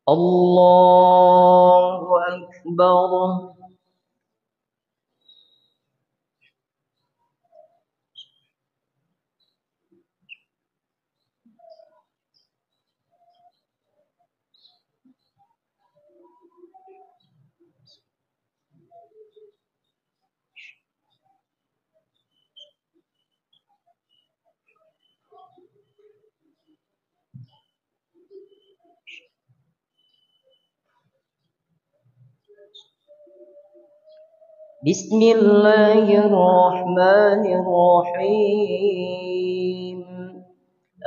الله أكبر. بسم الله الرحمن الرحيم.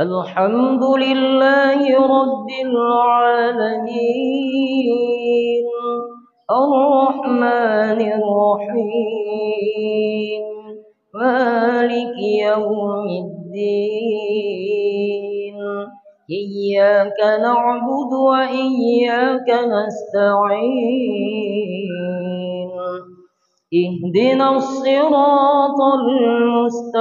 الحمد لله رب العالمين، الرحمن الرحيم، مالك يوم الدين. إياك نعبد وإياك نستعين. اهدنا الصراط المستقيم،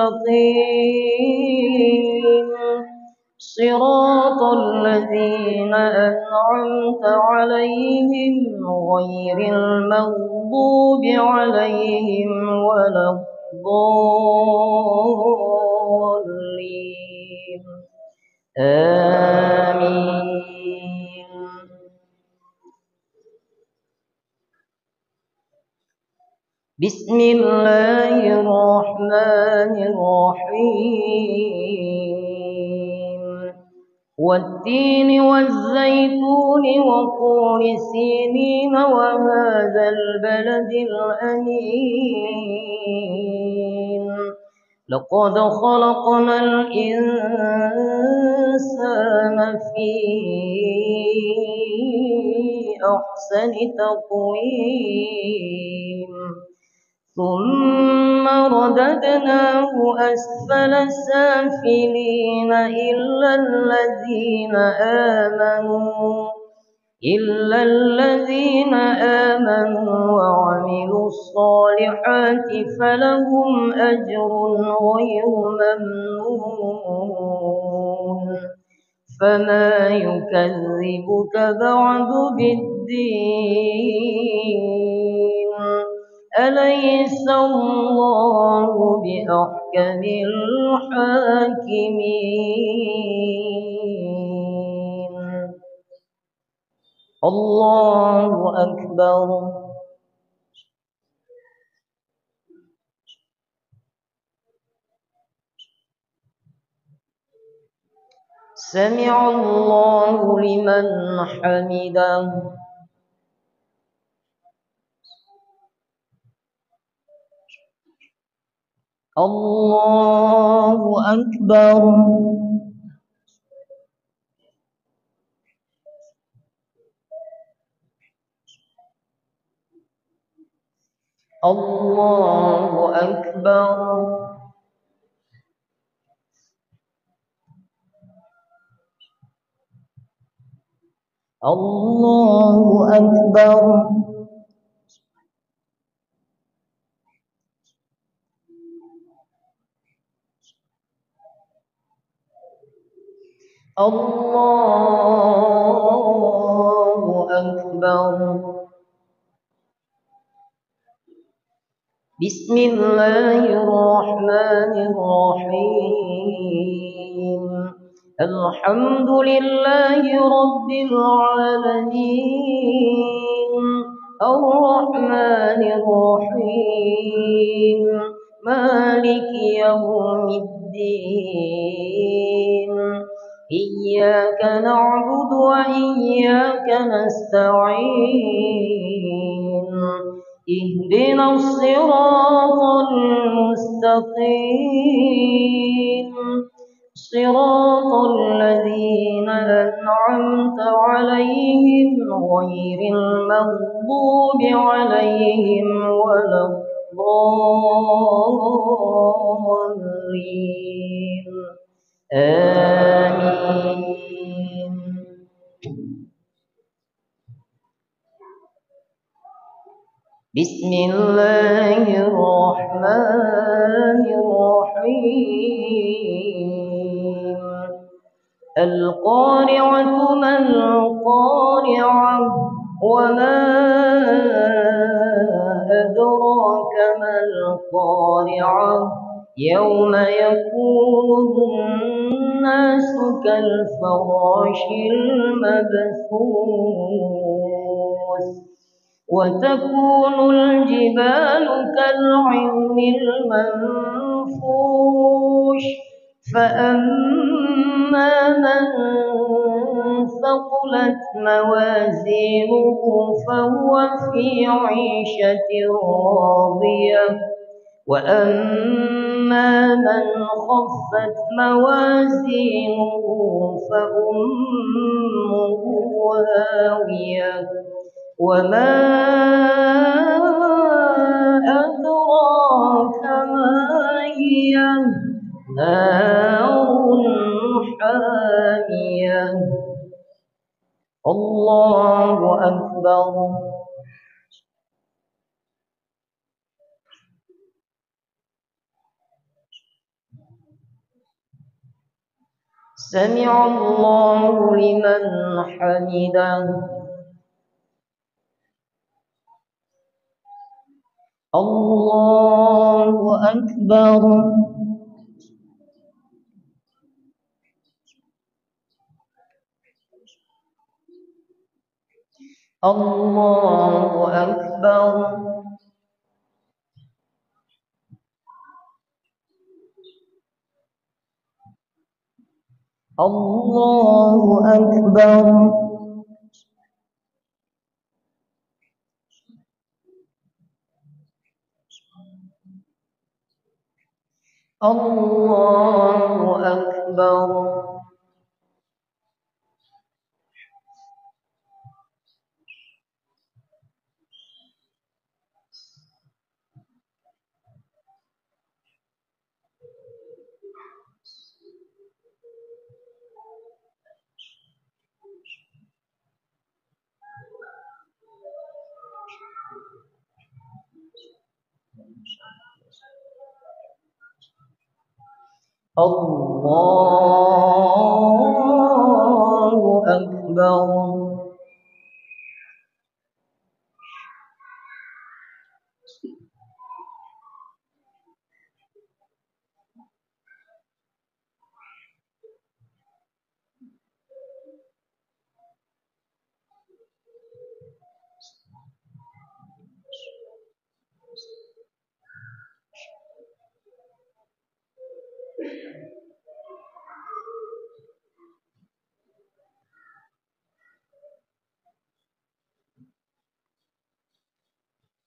صراط الذين أنعمت عليهم غير المغضوب عليهم ولا الضالين. آمين. بسم الله الرحمن الرحيم. والتين والزيتون وطور سينين وهذا البلد الأمين. لقد خلقنا الإنسان في أحسن تقويم، ثم رددناه أسفل سافلين إلا الذين آمنوا وعملوا الصالحات فلهم أجر غير ممنون. فما يكذبك بعد بالدين؟ أليس الله بأحكم الحاكمين؟ الله أكبر. سمع الله لمن حمده. الله أكبر. الله أكبر. الله أكبر. الله أكبر. بسم الله الرحمن الرحيم. الحمد لله رب العالمين، الرحمن الرحيم، مالك يوم الدين. إياك نعبد وإياك نستعين. اهدنا الصراط المستقيم، صراط الذين أنعمت عليهم غير المغضوب عليهم ولا الضالين. آمين. بسم الله الرحمن الرحيم. القارعة ما القارعة وما أدراك ما القارعة يوم يكون الناس كالفراش المبثوث وتكون الجبال كالعهن المنفوش فأما من ثقلت موازينه فهو في عيشة راضية وأما من خفت موازينه فأمه هاوية وما أدراك ما هي نار حامية الله أكبر سمع الله لمن حمده الله أكبر الله أكبر الله أكبر الله أكبر الله أكبر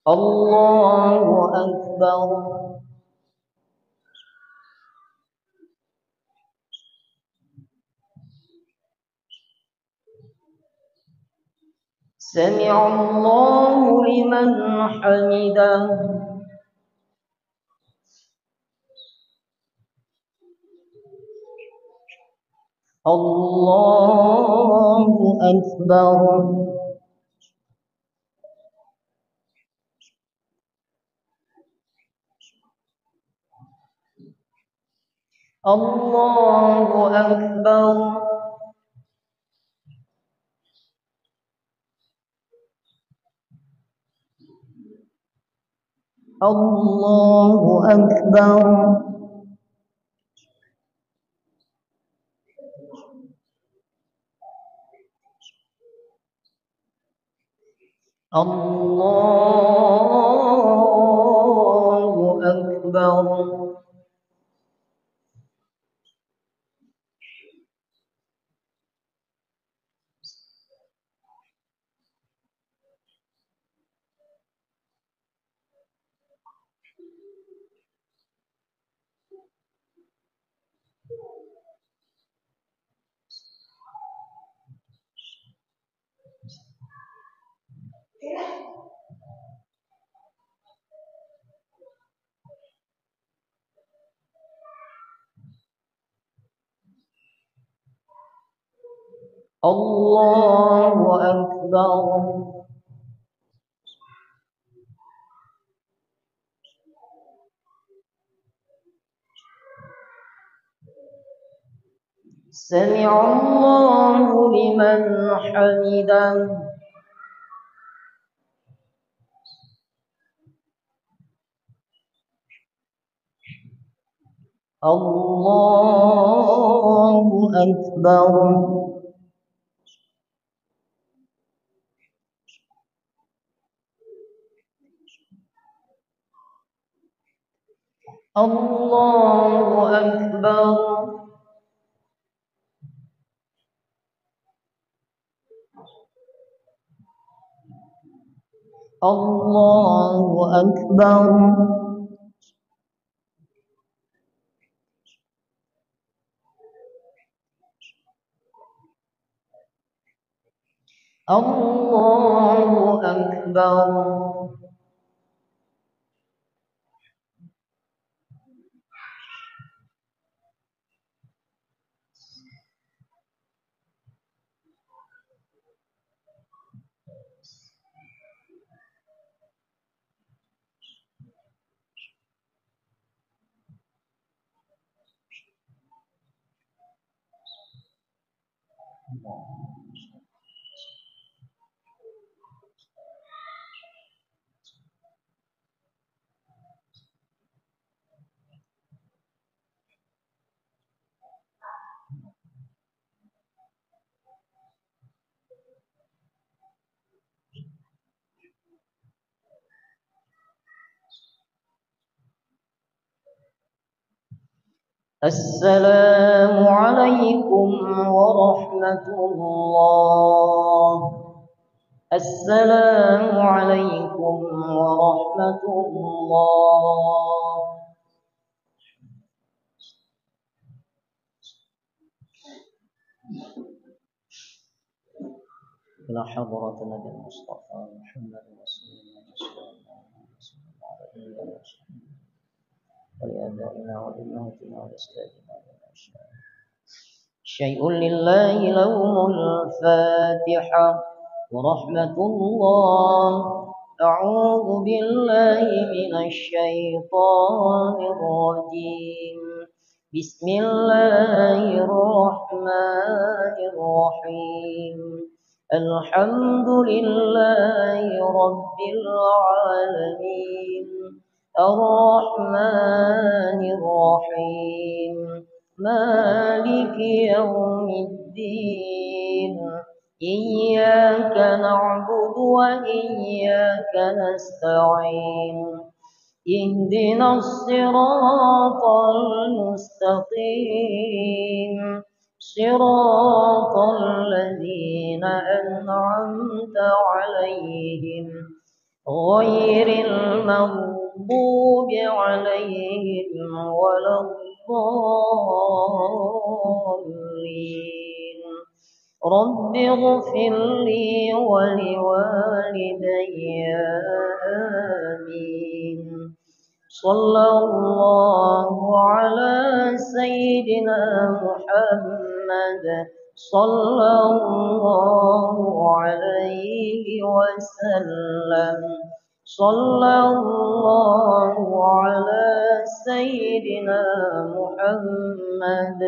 الله أكبر سمع الله لمن حمده الله أكبر الله أكبر الله أكبر الله أكبر الله أكبر سمع الله لمن حمده. الله أكبر. الله أكبر. الله أكبر. الله أكبر. السلام عليكم ورحمة الله. السلام عليكم ورحمة الله. إلى حضرة النبي المصطفى محمد رسول الله صلى الله عليه وسلم ولآبائنا ولأمهاتنا ولأجدادنا وللأشياء شيء لله لوم الفاتحة ورحمة الله. أعوذ بالله من الشيطان الرجيم. بسم الله الرحمن الرحيم. الحمد لله رب العالمين الرحمن الرحيم مالك يوم الدين. إياك نعبد وإياك نستعين. اهدنا الصراط المستقيم صراط الذين أنعمت عليهم غير المغضوب عليهم ولا الضالين. رب اغفر لي ولوالدي آمين. صلى الله على سيدنا محمد صلى الله عليه وسلم. صلى الله على سيدنا محمد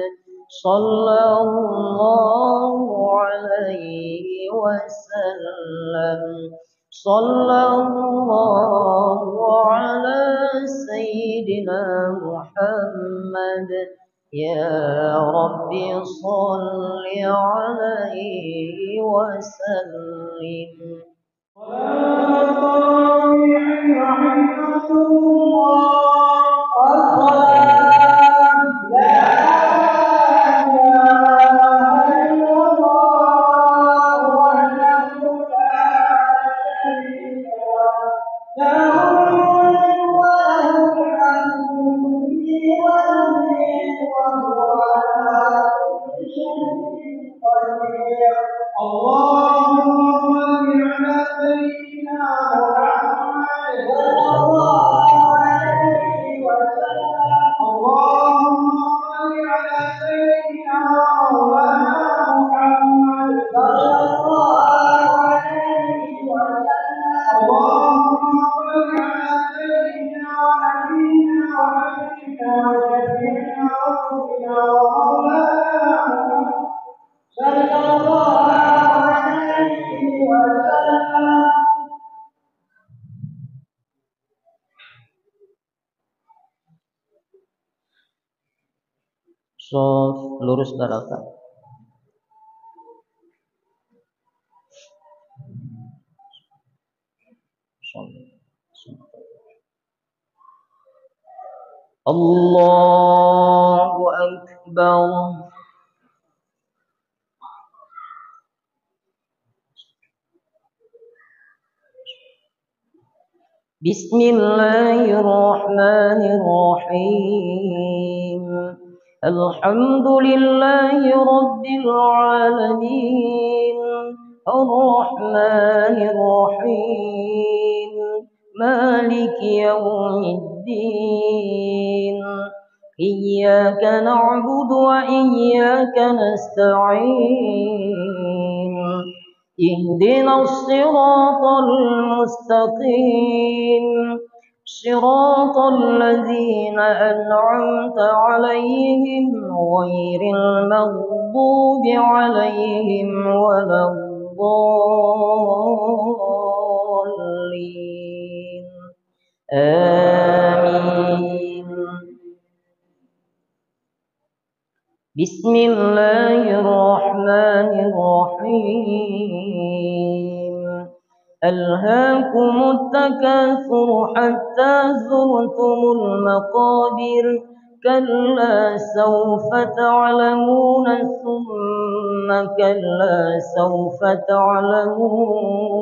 صلى الله عليه وسلم. صلى الله على سيدنا محمد. يا رب صل عليه وسلم. lurus ke belakang. Allahu Akbar. Bismillahirrahmanirrahim. Alhamdulillahi rabbil alamin. Ar-Rahmanir Rahim. Maliki yaumiddin. Iyyaka na'budu wa iyyaka nasta'in. اهدنا الصراط المستقيم صراط الذين أنعمت عليهم غير المغضوب عليهم ولا الضالين آمين. بسم الله الرحمن الرحيم. ألهاكم التكاثر حتى زرتم المقابر كلا سوف تعلمون ثم كلا سوف تعلمون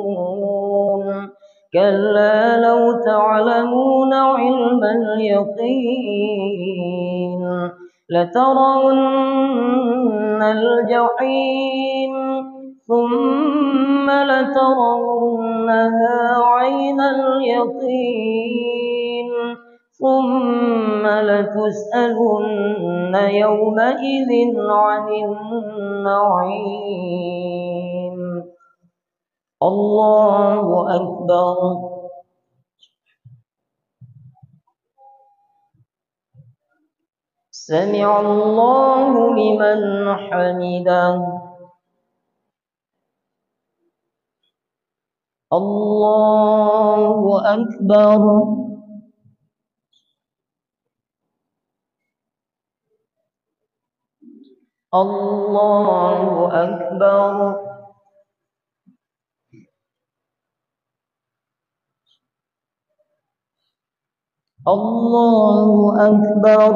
كلا لو تعلمون علم اليقين لترون الجحيم ثم لترونها عين اليقين ثم لتسألن يومئذ عن النعيم. الله أكبر. سمع الله لمن حمده. الله أكبر. الله أكبر. الله أكبر.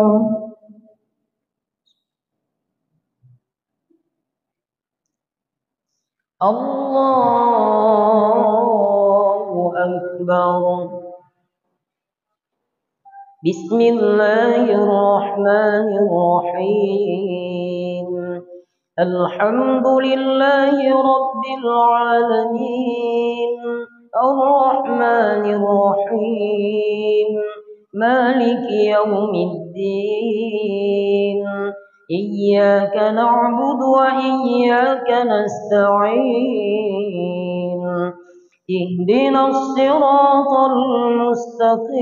الله أكبر. بسم الله الرحمن الرحيم. الحمد لله رب العالمين. الرحمن الرحيم. مالك يوم الدين. إياك نعبد وإياك نستعين. اهدنا الصراط المستقيم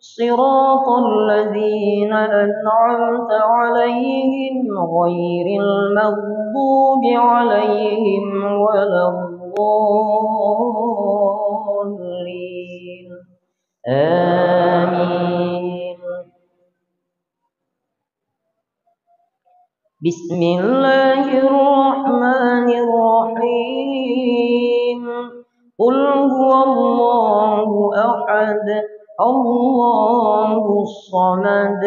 صراط الذين أنعمت عليهم غير المغضوب عليهم ولا الضالين آمين. بسم الله الرحمن الرحيم. قل هو الله أحد الله الصمد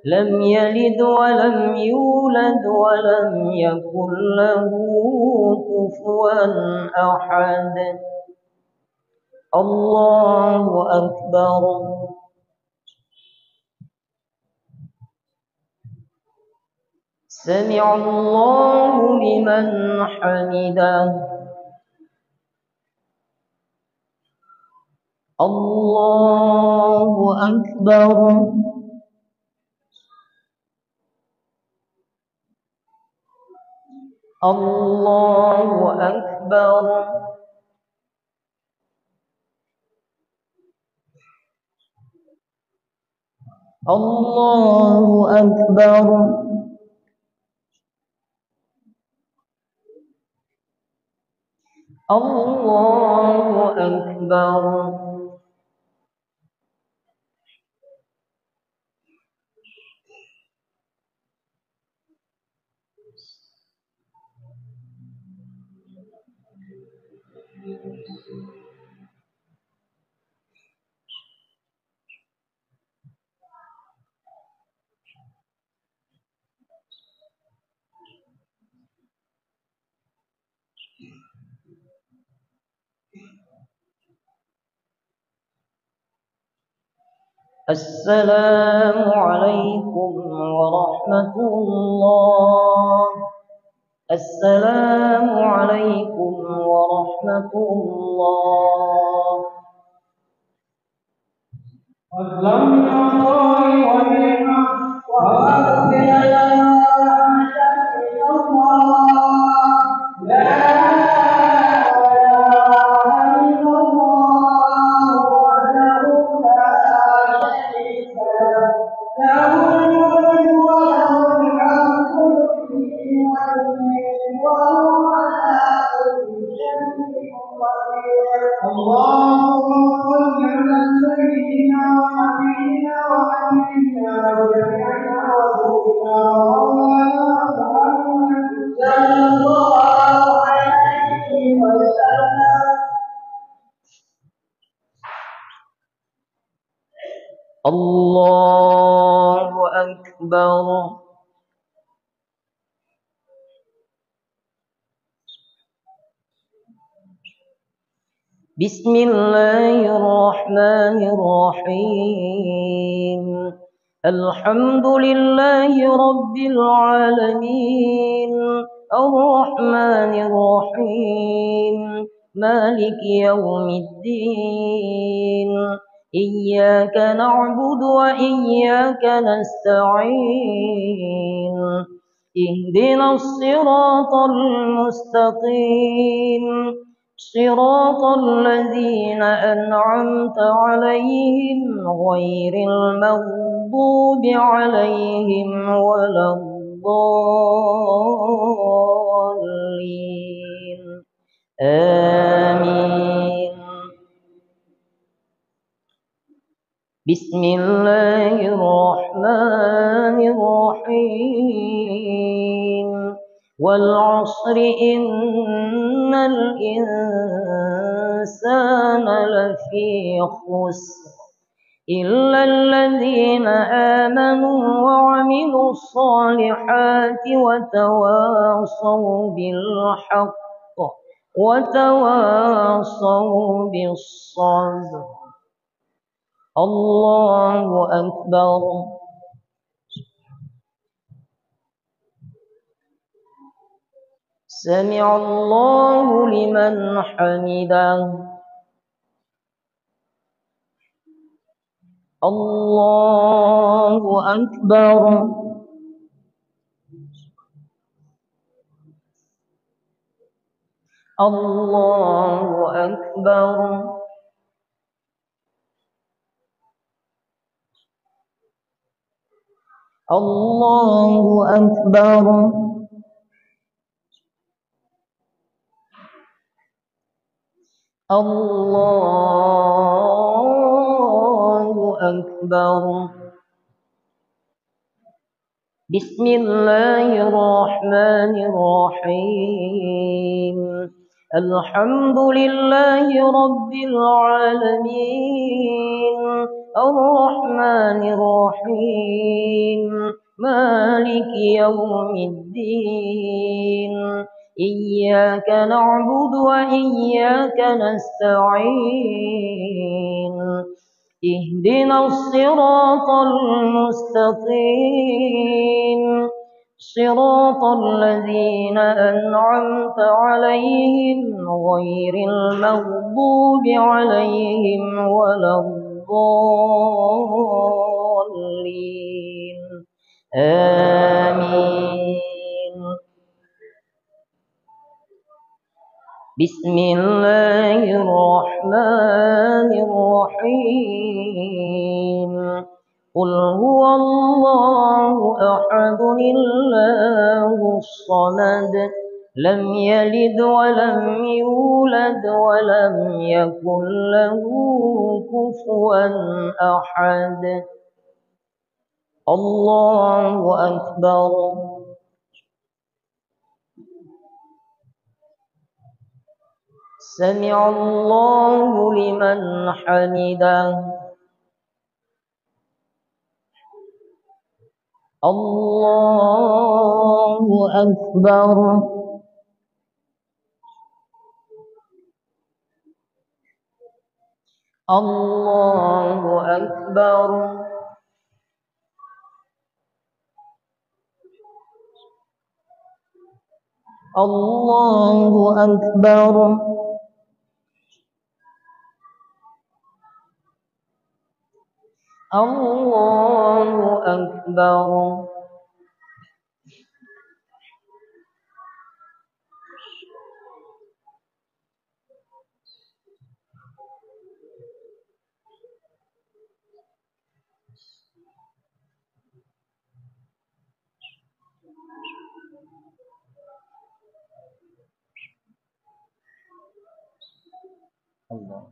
لم يلد ولم يولد ولم يكن له كفوا أحد. الله أكبر. سمع الله لمن حمده. الله أكبر. الله أكبر. الله أكبر. الله أكبر. السلام عليكم ورحمة الله. السلام عليكم ورحمة الله. والسلام عليكم ورحمة الله. لا اللهم صل على سيدنا ونبينا وحبيبنا وشفيعنا ورسولنا ومولانا محمد صلى الله عليه وسلم. الله أكبر. بسم الله الرحمن الرحيم. الحمد لله رب العالمين، الرحمن الرحيم، مالك يوم الدين. إياك نعبد وإياك نستعين. اهدنا الصراط المستقيم، صراط الذين أنعمت عليهم غير المغضوب عليهم ولا الضالين. آمين. بسم الله الرحمن الرحيم. والعصر إن الإنسان لفي خسر إلا الذين آمنوا وعملوا الصالحات وتواصوا بالحق وتواصوا بالصبر. الله أكبر. سمع الله لمن حمده. الله أكبر. الله أكبر. الله أكبر. الله أكبر. بسم الله الرحمن الرحيم. الحمد لله رب العالمين، الرحمن الرحيم، مالك يوم الدين. إياك نعبد وإياك نستعين. اهدنا الصراط المستقيم، صراط الذين أنعمت عليهم غير المغضوب عليهم ولا الضالين. آمين. بسم الله الرحمن الرحيم. قل هو الله أحد الله الصمد، لم يلد ولم يولد ولم يكن له كفوا أحد. الله أكبر. سمع الله لمن حمده. الله أكبر. الله أكبر. الله أكبر. الله أكبر. الله.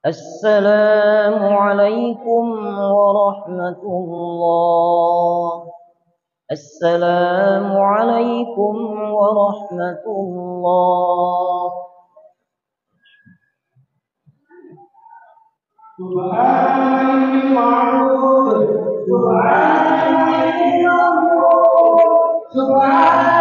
السلام عليكم ورحمة الله. السلام عليكم ورحمة الله. سبحان المعبود سبحان المعبود سبحان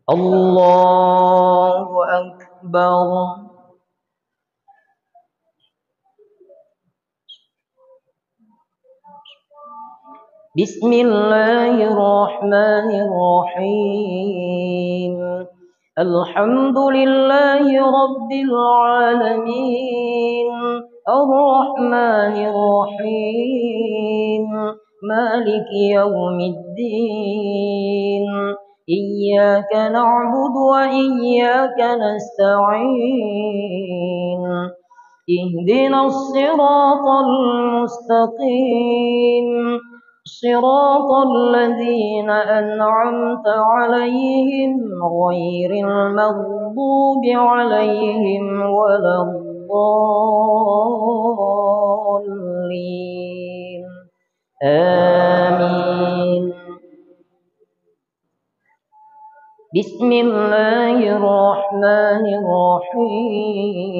الله أكبر. بسم الله الرحمن الرحيم. الحمد لله رب العالمين الرحمن الرحيم مالك يوم الدين إياك نعبد وإياك نستعين اهدنا الصراط المستقيم صراط الذين أنعمت عليهم غير المغضوب عليهم ولا الضالين آمين. بسم الله الرحمن الرحيم.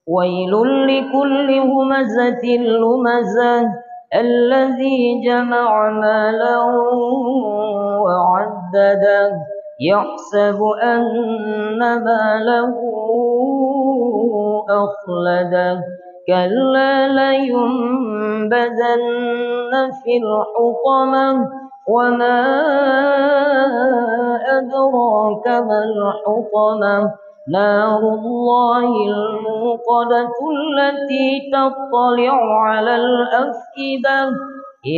ويل لكل همزة لمزة الذي جمع مالا وعدده يحسب أن ماله أخلده كلا لينبذن في الحطمة وما أدراك ما الحطمة نار الله الموقدة التي تطلع على الأفئدة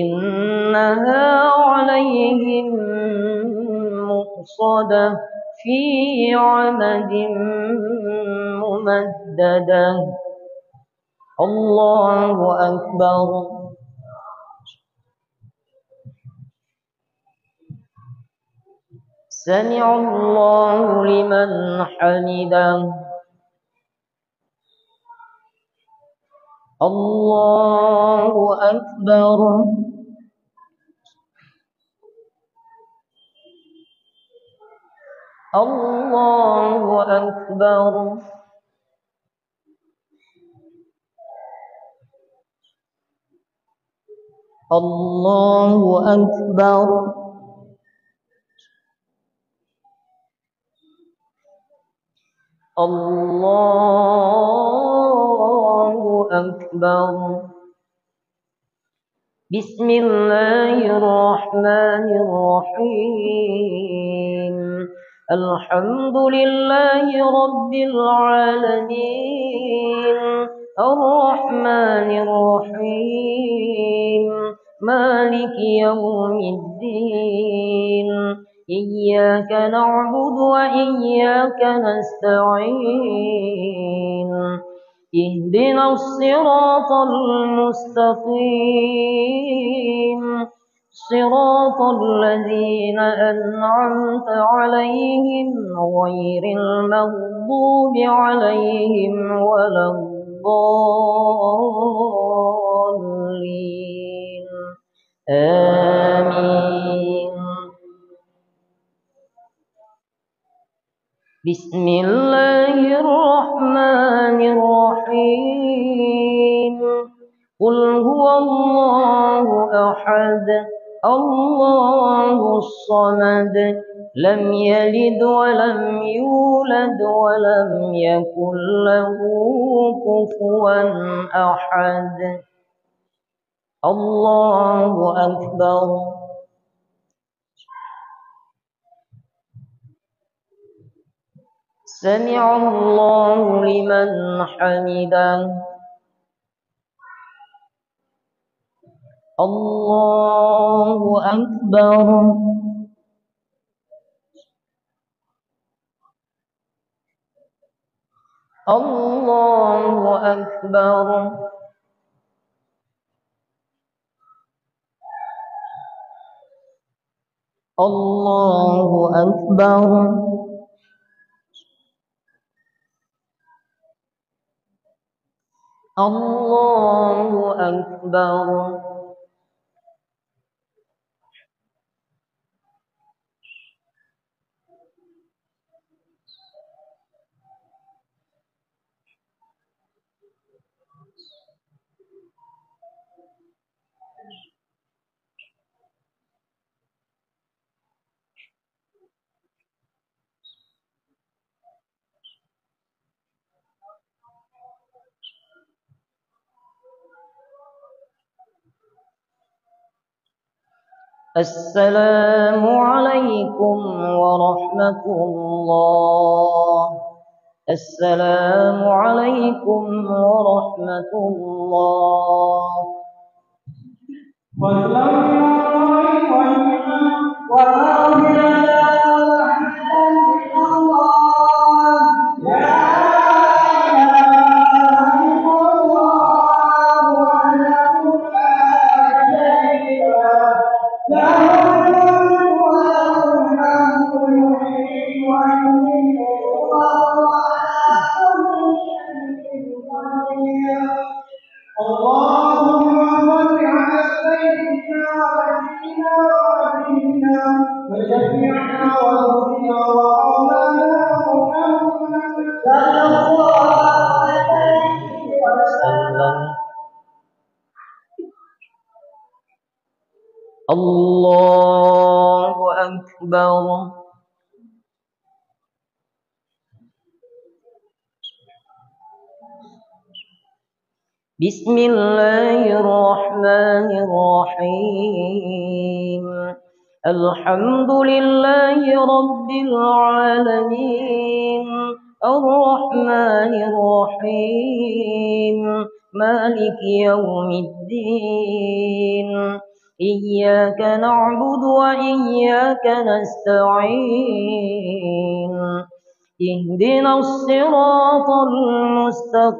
إنها عليهم مؤصدة في عمد ممددة الله أكبر سمع الله لمن حمده الله أكبر الله أكبر الله أكبر الله أكبر بسم الله الرحمن الرحيم الحمد لله رب العالمين الرحمن الرحيم مالك يوم الدين إياك نعبد وإياك نستعين اهدنا الصراط المستقيم صراط الذين أنعمت عليهم غير المغضوب عليهم ولا الضالين آمين بسم الله الرحمن الرحيم قل هو الله أحد الله الصمد لم يلد ولم يولد ولم يكن له كفوا أحد الله أكبر سمع الله لمن حمده الله أكبر الله أكبر الله أكبر الله أكبر السلام عليكم ورحمة الله السلام عليكم ورحمة الله الله أكبر. بسم الله الرحمن الرحيم. الحمد لله رب العالمين، الرحمن الرحيم، مالك يوم الدين. إياك نعبد وإياك نستعين. اهدنا الصراط المستقيم،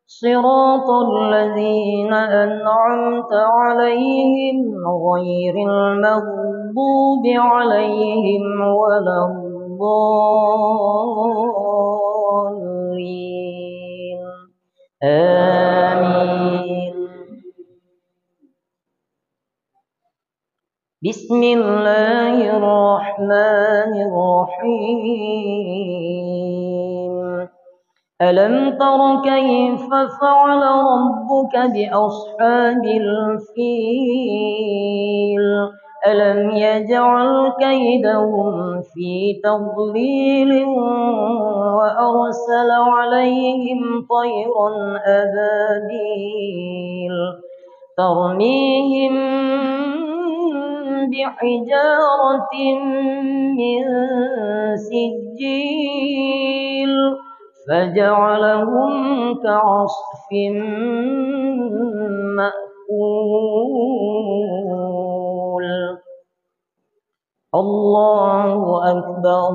صراط الذين أنعمت عليهم غير المغضوب عليهم ولا الضالين. آمين. بسم الله الرحمن الرحيم. ألم تر كيف فعل ربك بأصحاب الفيل؟ ألم يجعل كيدهم في تضليل وأرسل عليهم طيرا أبابيل ترميهم بحجارة من سجيل فجعلهم كعصف مأكول. الله أكبر.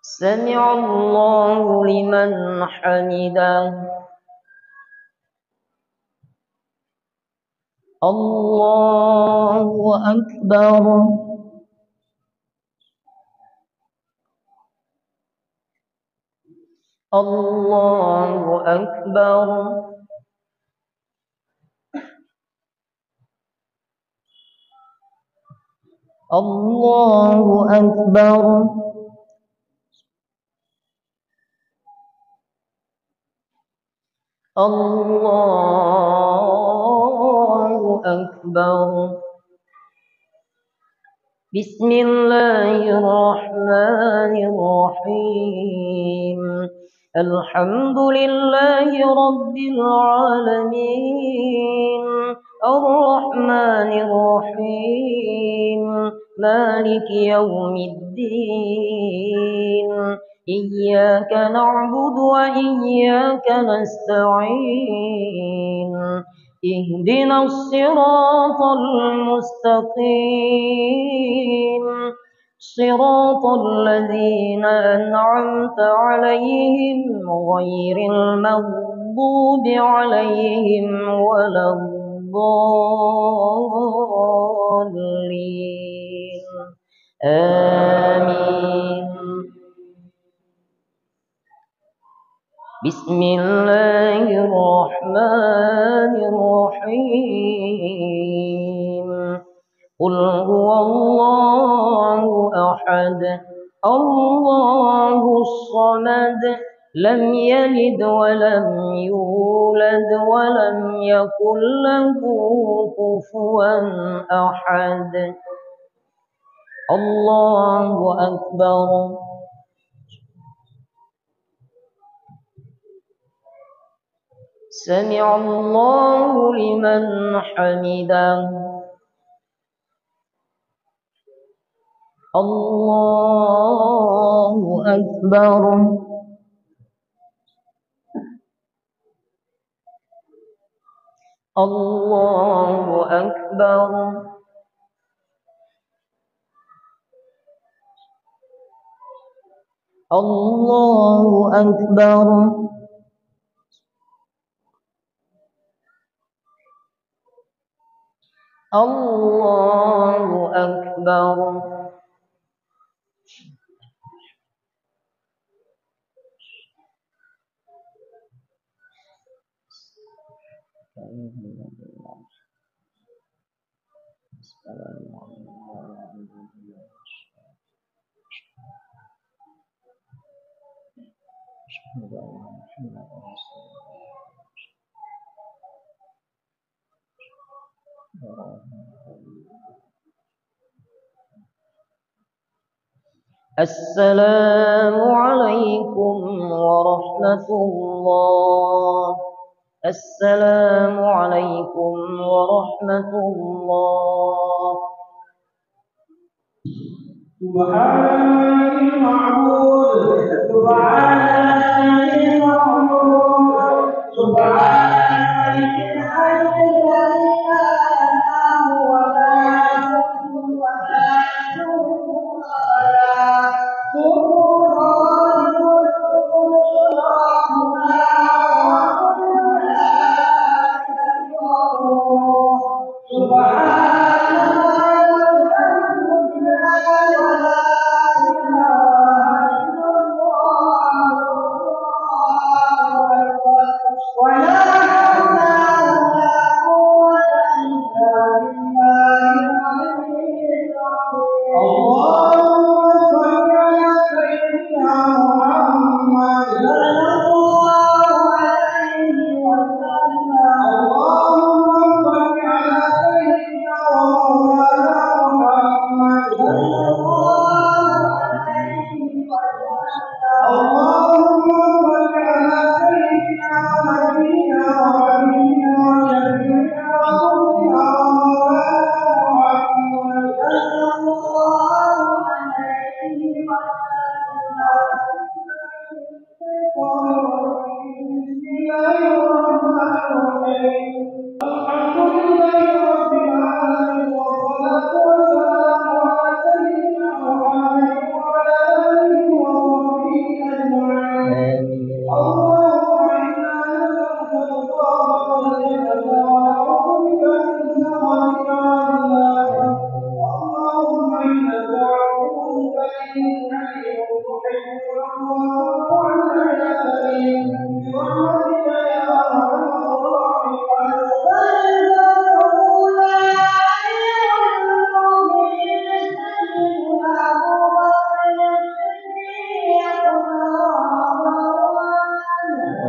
سمع الله لمن حمده. الله أكبر. الله أكبر. الله أكبر. الله أكبر. بسم الله الرحمن الرحيم. الحمد لله رب العالمين، الرحمن الرحيم، مالك يوم الدين. إياك نعبد وإياك نستعين. اهدنا الصراط المستقيم، صراط الذين أنعمت عليهم غير المغضوب عليهم ولا الضالين. آمين. بسم الله الرحمن الرحيم. قل هو الله أحد، الله الصمد، لم يلد ولم يولد ولم يكن له كفوا أحد. الله أكبر. سمع الله لمن حمده. الله أكبر. الله أكبر. الله أكبر. الله أكبر. السلام عليكم ورحمة الله. السلام عليكم ورحمة الله. سبحان المعبود سبحان المعبود سبحان الحي لا إله ولا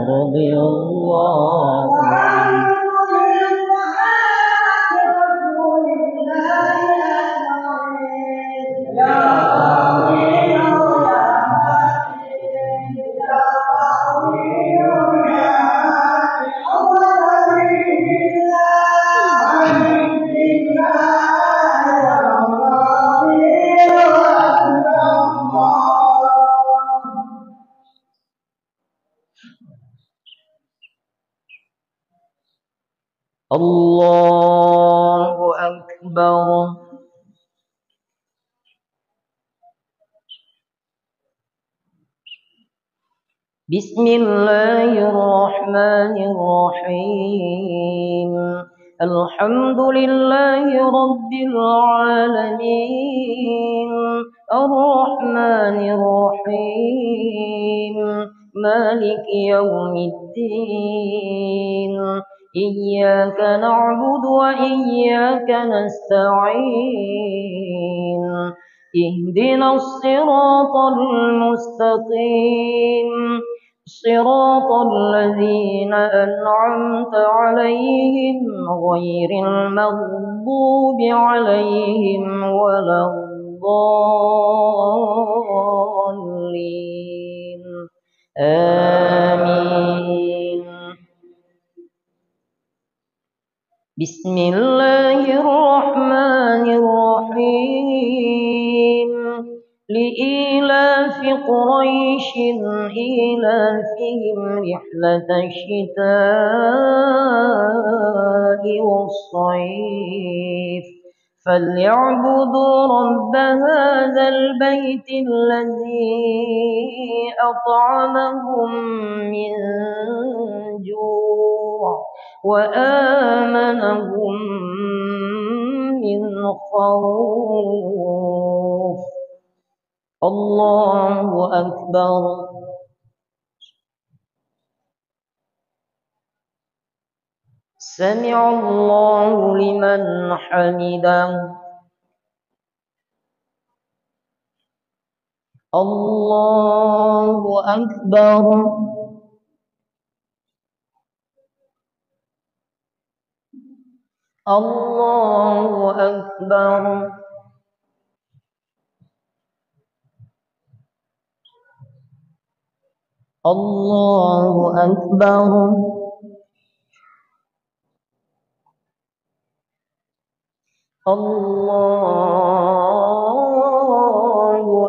رضي الله الله أكبر. بسم الله الرحمن الرحيم. الحمد لله رب العالمين، الرحمن الرحيم، مالك يوم الدين. إياك نعبد وإياك نستعين. اهدنا الصراط المستقيم، صراط الذين أنعمت عليهم غير المغضوب عليهم ولا الضالين. آمين. بسم الله الرحمن الرحيم. لإيلاف قريش إيلافهم رحلة الشتاء والصيف، فليعبدوا رب هذا البيت الذي أطعمهم من جوع وآمنهم من خوف. الله أكبر. سمع الله لمن حمده. الله أكبر. الله أكبر. الله أكبر. الله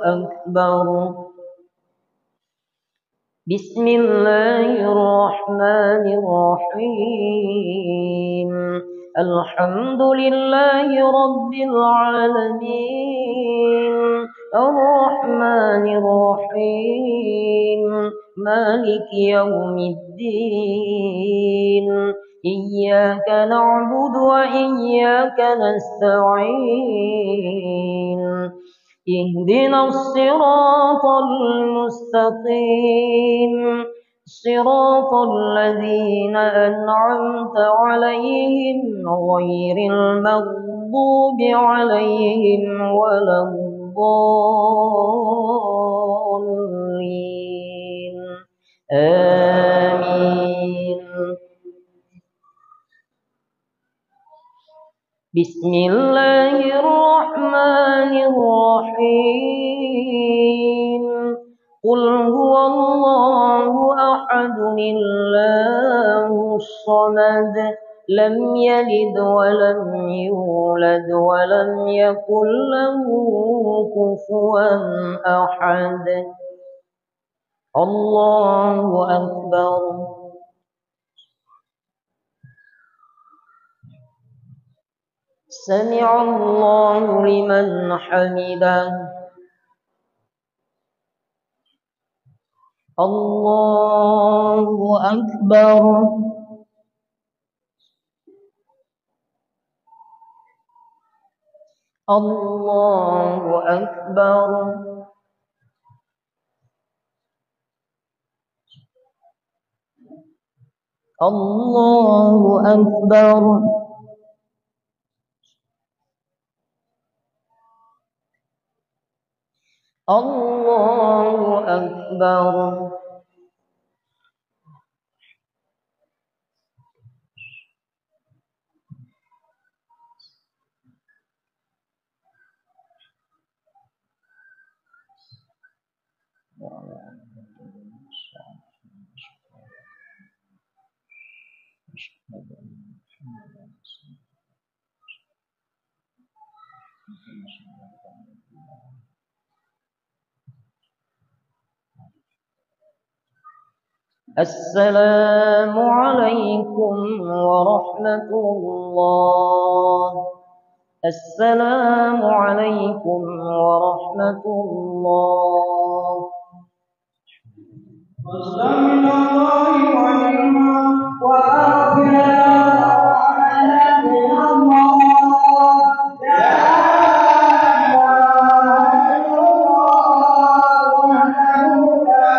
أكبر. بسم الله الرحمن الرحيم. الحمد لله رب العالمين، الرحمن الرحيم، مالك يوم الدين، إياك نعبد وإياك نستعين، اهدنا الصراط المستقيم، صراط الذين أنعمت عليهم غير المغضوب عليهم ولا الضالين. آمين. بسم الله الرحمن الرحيم. قل هو الله أحد الله الصمد، لم يلد ولم يولد ولم يكن له كفوا أحد. الله أكبر. سمع الله لمن حمده. الله أكبر. الله أكبر. الله أكبر. الله أكبر. السلام عليكم ورحمة الله. السلام عليكم ورحمة الله. وَسَلَامٌ اللَّهِ وَنِعْمَةٌ وَعَافِيَةٌ وَرَحْمَةٌ مِنَ اللَّهِ. لَا إِلَٰهَ إِلَّا اللَّهُ وَحْدَهُ لَا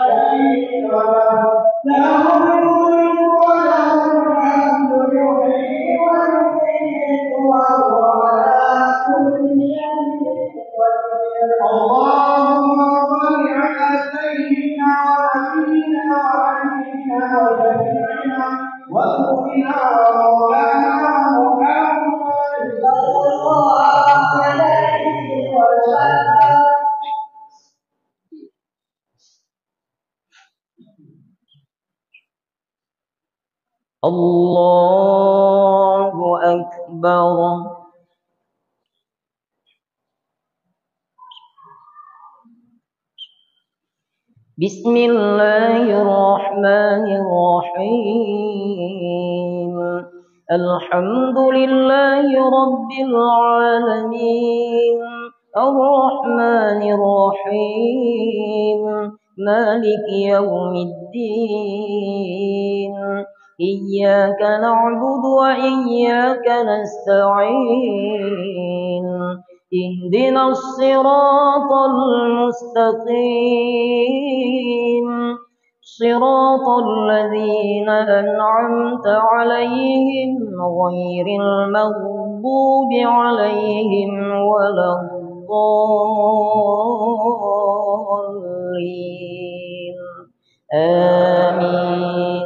شَرِيكَ لَهُ، لَهُ الْمُلْكُ وَلَهُ الْحَمْدُ يُحْيِي وَيُمِيتُ وَهُوَ عَلَىٰ كُلِّ شَيْءٍ قَدِيرٌ. اللهم صل على سيدنا ونبينا وحبيبنا وشفيعنا وقوتنا ومولانا محمد صلى الله عليه وسلم. الله أكبر. بسم الله الرحمن الرحيم. الحمد لله رب العالمين، الرحمن الرحيم، مالك يوم الدين، إياك نعبد وإياك نستعين، اهدنا الصراط المستقيم، صراط الذين أنعمت عليهم غير المغضوب عليهم ولا الضالين. آمين.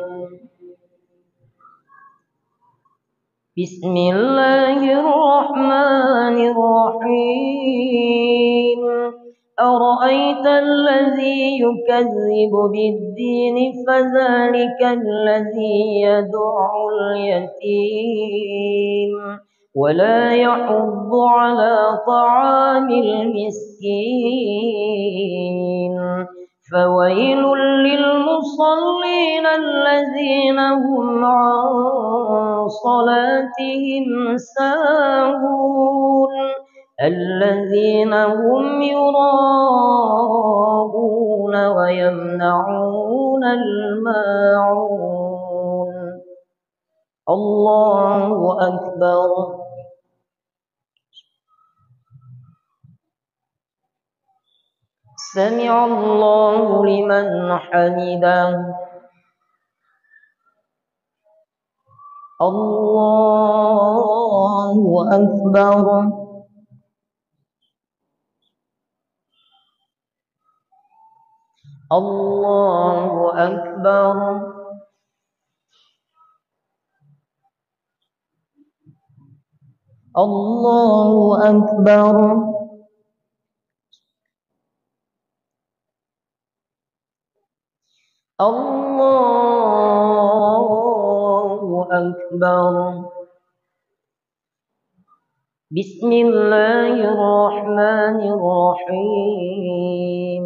بسم الله الرحمن الرحيم أرأيت الذي يكذب بالدين فذلك الذي يدع اليتيم ولا يحض على طعام المسكين فويل للمصلين الذين هم عن صلاتهم ساهون الذين هم يراءون ويمنعون الماعون الله أكبر سمع الله لمن حمده الله أكبر الله أكبر الله أكبر الله أكبر بسم الله الرحمن الرحيم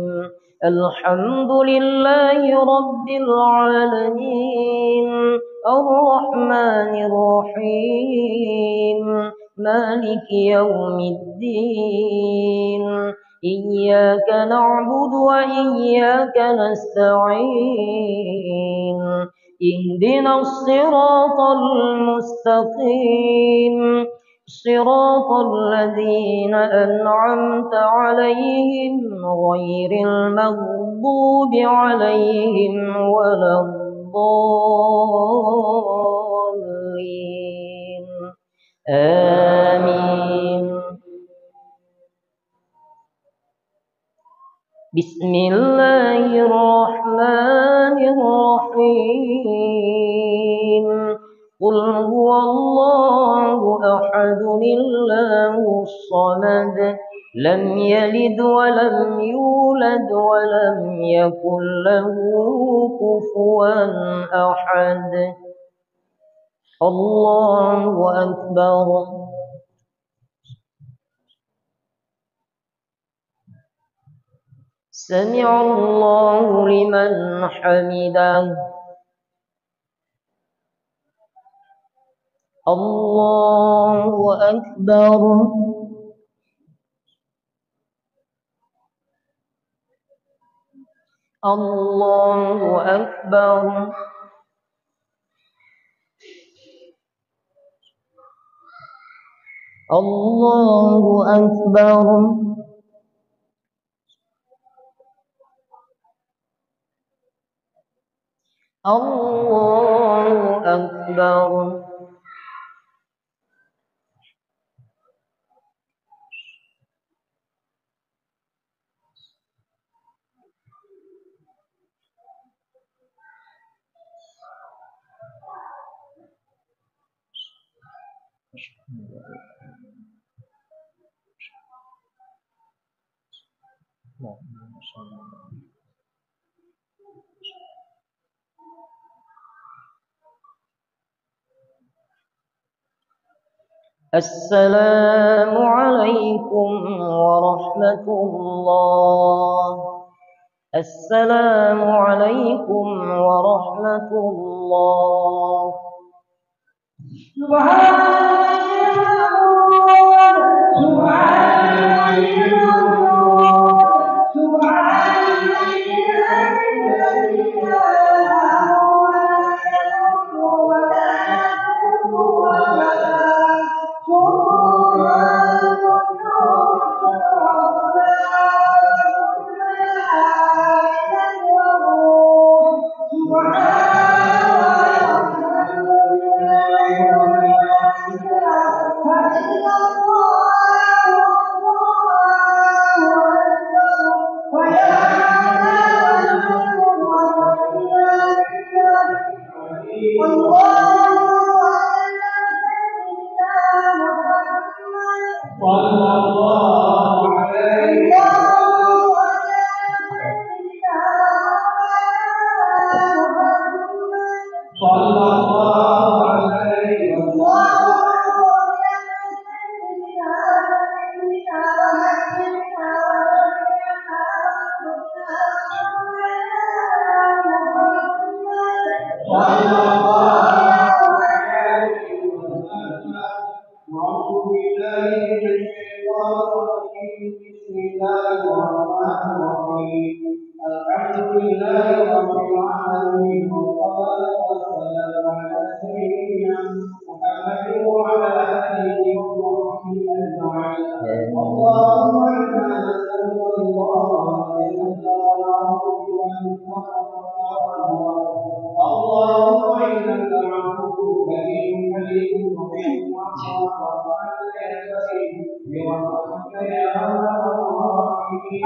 الحمد لله رب العالمين الرحمن الرحيم مالك يوم الدين إياك نعبد وإياك نستعين اهدنا الصراط المستقيم صراط الذين أنعمت عليهم غير المغضوب عليهم ولا الضالين آمين بسم الله الرحمن الرحيم قل هو الله أحد الله الصمد لم يلد ولم يولد ولم يكن له كفوا أحد الله أكبر سمع الله لمن حمده الله أكبر الله أكبر الله أكبر الله أكبر السلام عليكم ورحمة الله السلام عليكم ورحمة الله سبحان الله سبحان الله سبحان صلى الله عليه بسم الله الرحمن الرحيم الحمد لله رب العالمين والصلاة والسلام على سيدنا محمد وعلى آله وصحبه أجمعين اللهم إنا نسألك الله إنك ونعوذ بك من اللهم إنك عفو كريم حليم رحيم برحمتك يا أرحم الراحمين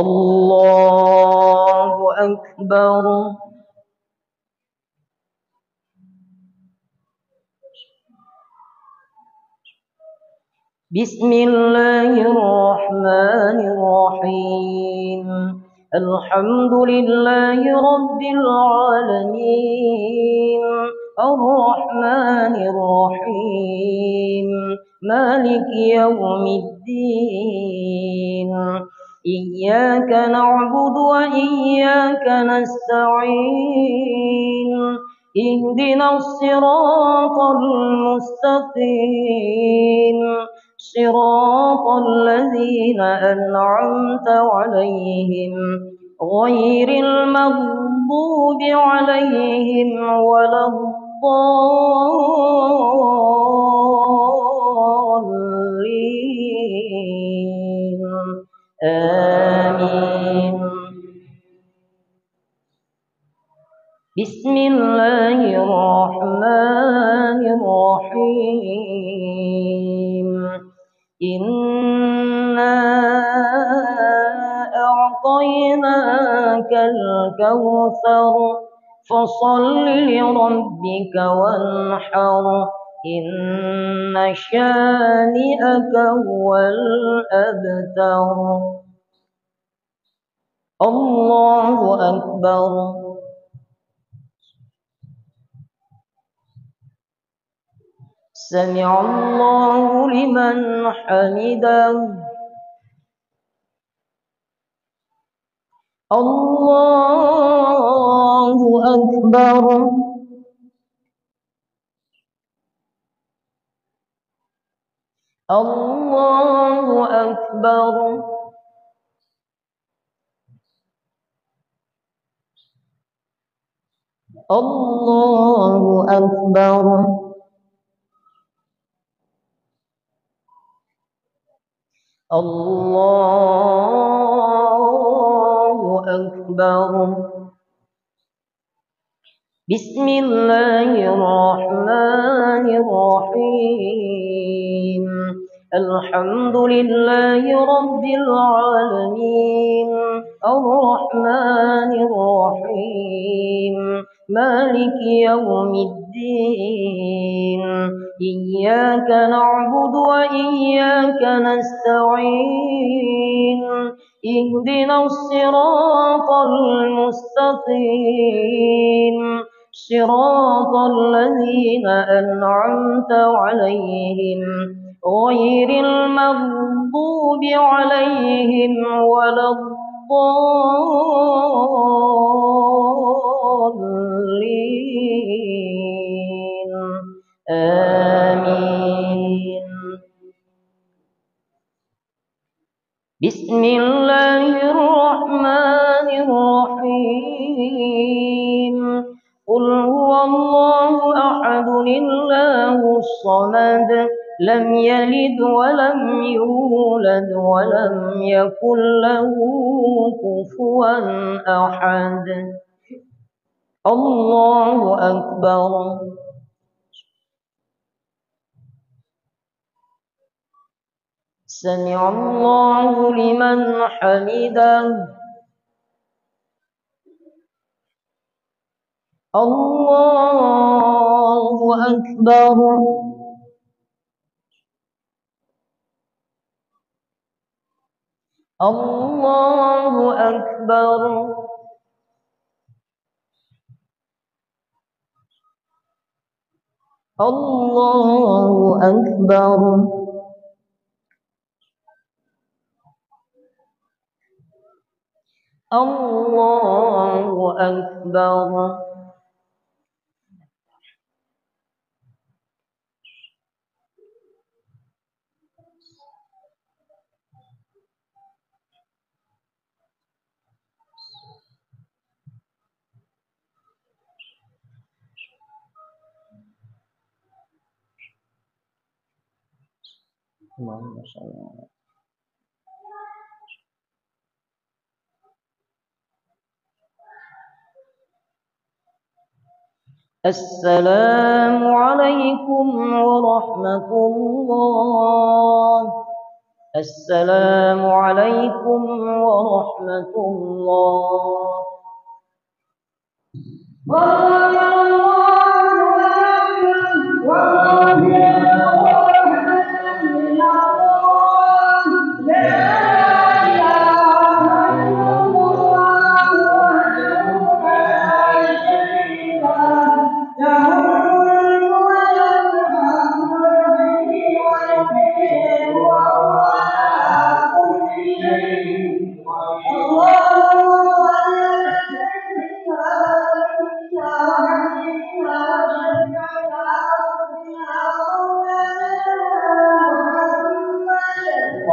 الله أكبر. بسم الله الرحمن الرحيم الحمد لله رب العالمين الرحمن الرحيم مالك يوم الدين إياك نعبد وإياك نستعين اهدنا الصراط المستقيم صراط الذين أنعمت عليهم غير المغضوب عليهم ولا الضالين آمين. بسم الله الرحمن الرحيم إنا أعطيناك الكوثر فصل لربك وانحر إن شانئك هو الأبتر. الله أكبر. سمع الله لمن حمده. الله أكبر. الله أكبر. الله أكبر. الله أكبر. بسم الله الرحمن الرحيم الحمد لله رب العالمين الرحمن الرحيم مالك يوم الدين إياك نعبد وإياك نستعين اهدنا الصراط المستقيم صراط الذين أنعمت عليهم غير المغضوب عليهم ولا الضالين آمين. بسم الله الرحمن الرحيم الرحيم قل هو الله أحد الله الصمد لم يلد ولم يولد ولم يكن له كفوا أحد الله أكبر سمع الله لمن حمده الله أكبر الله أكبر الله أكبر الله أكبر اللهم صل على السلام عليكم ورحمة الله السلام عليكم ورحمة الله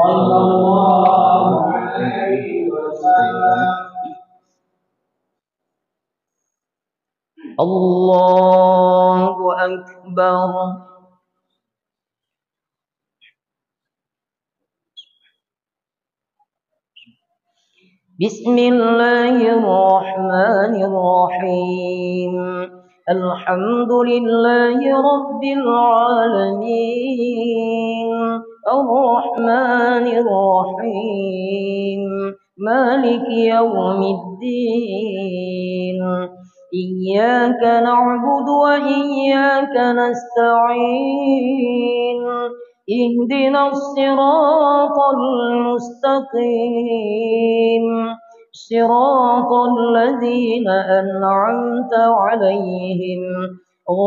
صلى الله عليه وسلم. الله أكبر بسم الله الرحمن الرحيم الحمد لله رب العالمين الرحمن الرحيم مالك يوم الدين إياك نعبد وإياك نستعين اهدنا الصراط المستقيم صراط الذين أنعمت عليهم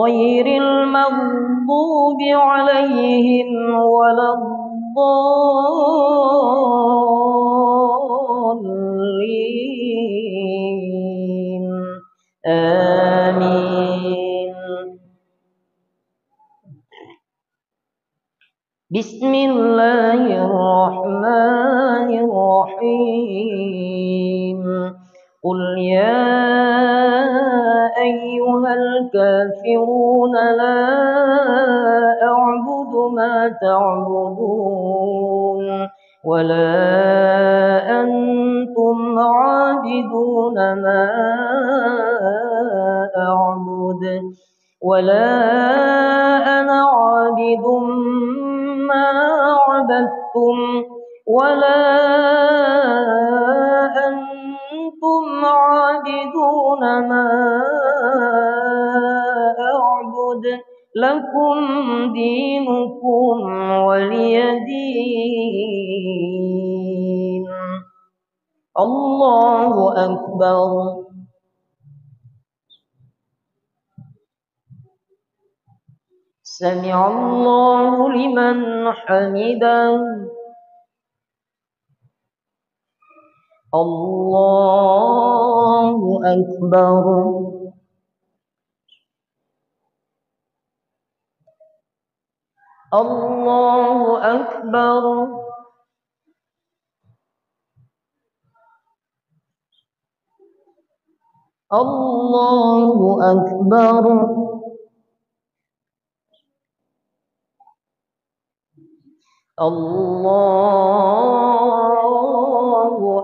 غير المغضوب عليهم ولا الضالين آمين بسم الله الرحمن الرحيم قل يا أيها الكافرون لا أعبد ما تعبدون ولا أنتم عابدون ما أعبد ولا أنا عابد ما عبدتم ولا أنتم عابدون ما أعبد لكم دينكم ولي دين الله أكبر سمع الله لمن حمده الله أكبر الله أكبر الله أكبر. الله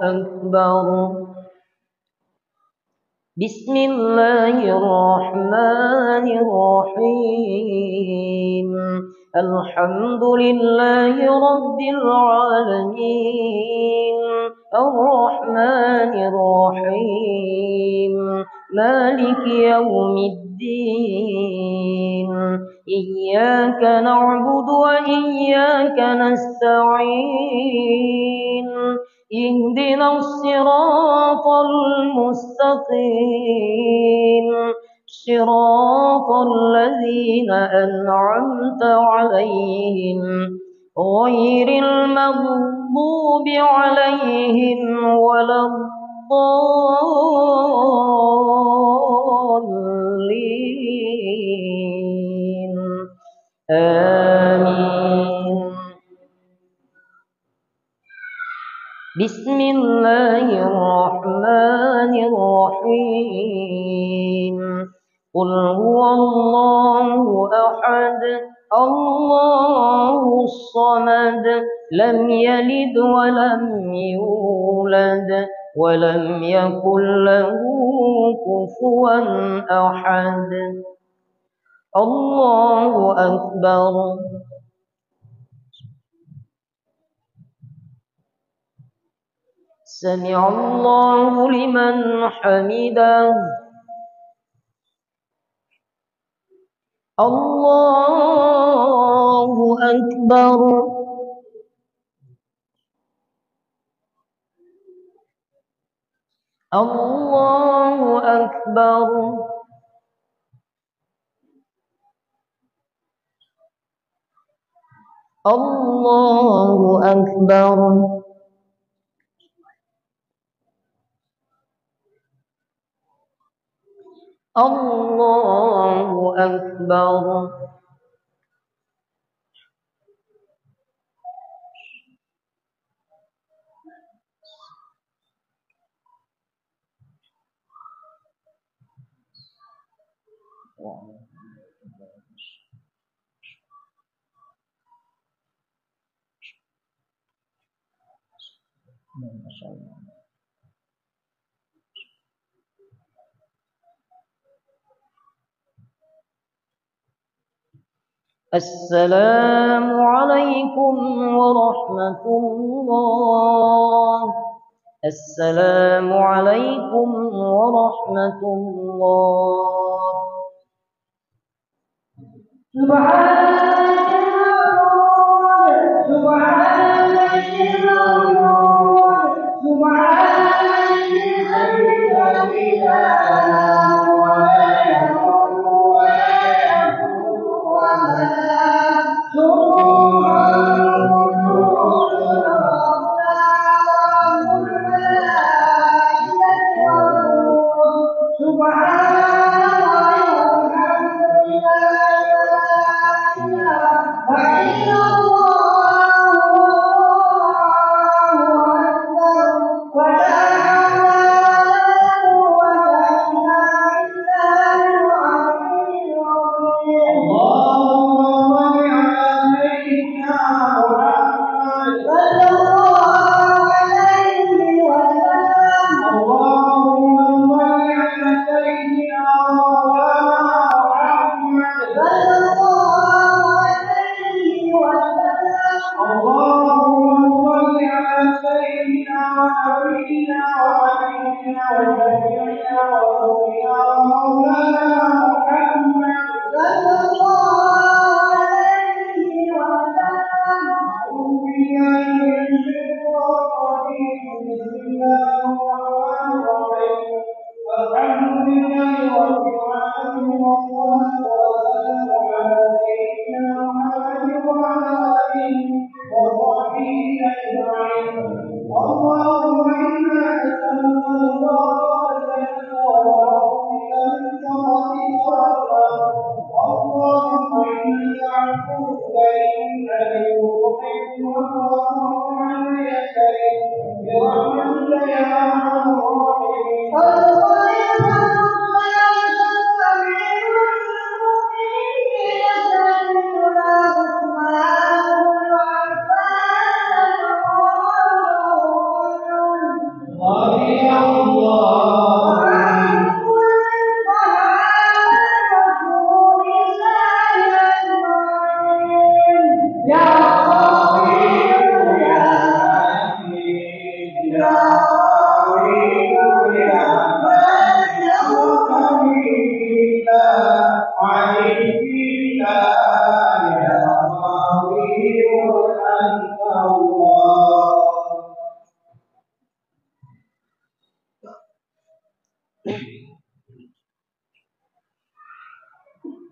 أكبر. بسم الله الرحمن الرحيم. الحمد لله رب العالمين، الرحمن الرحيم، مالك يوم الدين. إياك نعبد وإياك نستعين. اهدنا الصراط المستقيم، صراط الذين أنعمت عليهم غير المغضوب عليهم ولا الضالين. آمين. بسم الله الرحمن الرحيم. قل هو الله أحد، الله الصمد، لم يلد ولم يولد ولم يكن له كفوا أحد. الله أكبر. سمع الله لمن حمده. الله أكبر. الله أكبر. الله أكبر. الله أكبر. السلام عليكم ورحمة الله. السلام عليكم ورحمة الله. سبحان الله، سبحان الله، سبحان الذي لا إله ولا يضر ولا يضر ولا برحمتك يا ارحم الراحمين.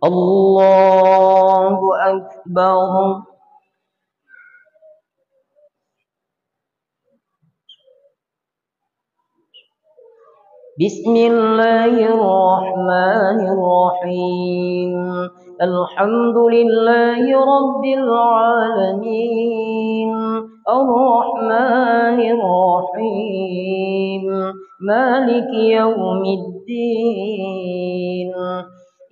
الله أكبر. بسم الله الرحمن الرحيم. الحمد لله رب العالمين، الرحمن الرحيم، مالك يوم الدين.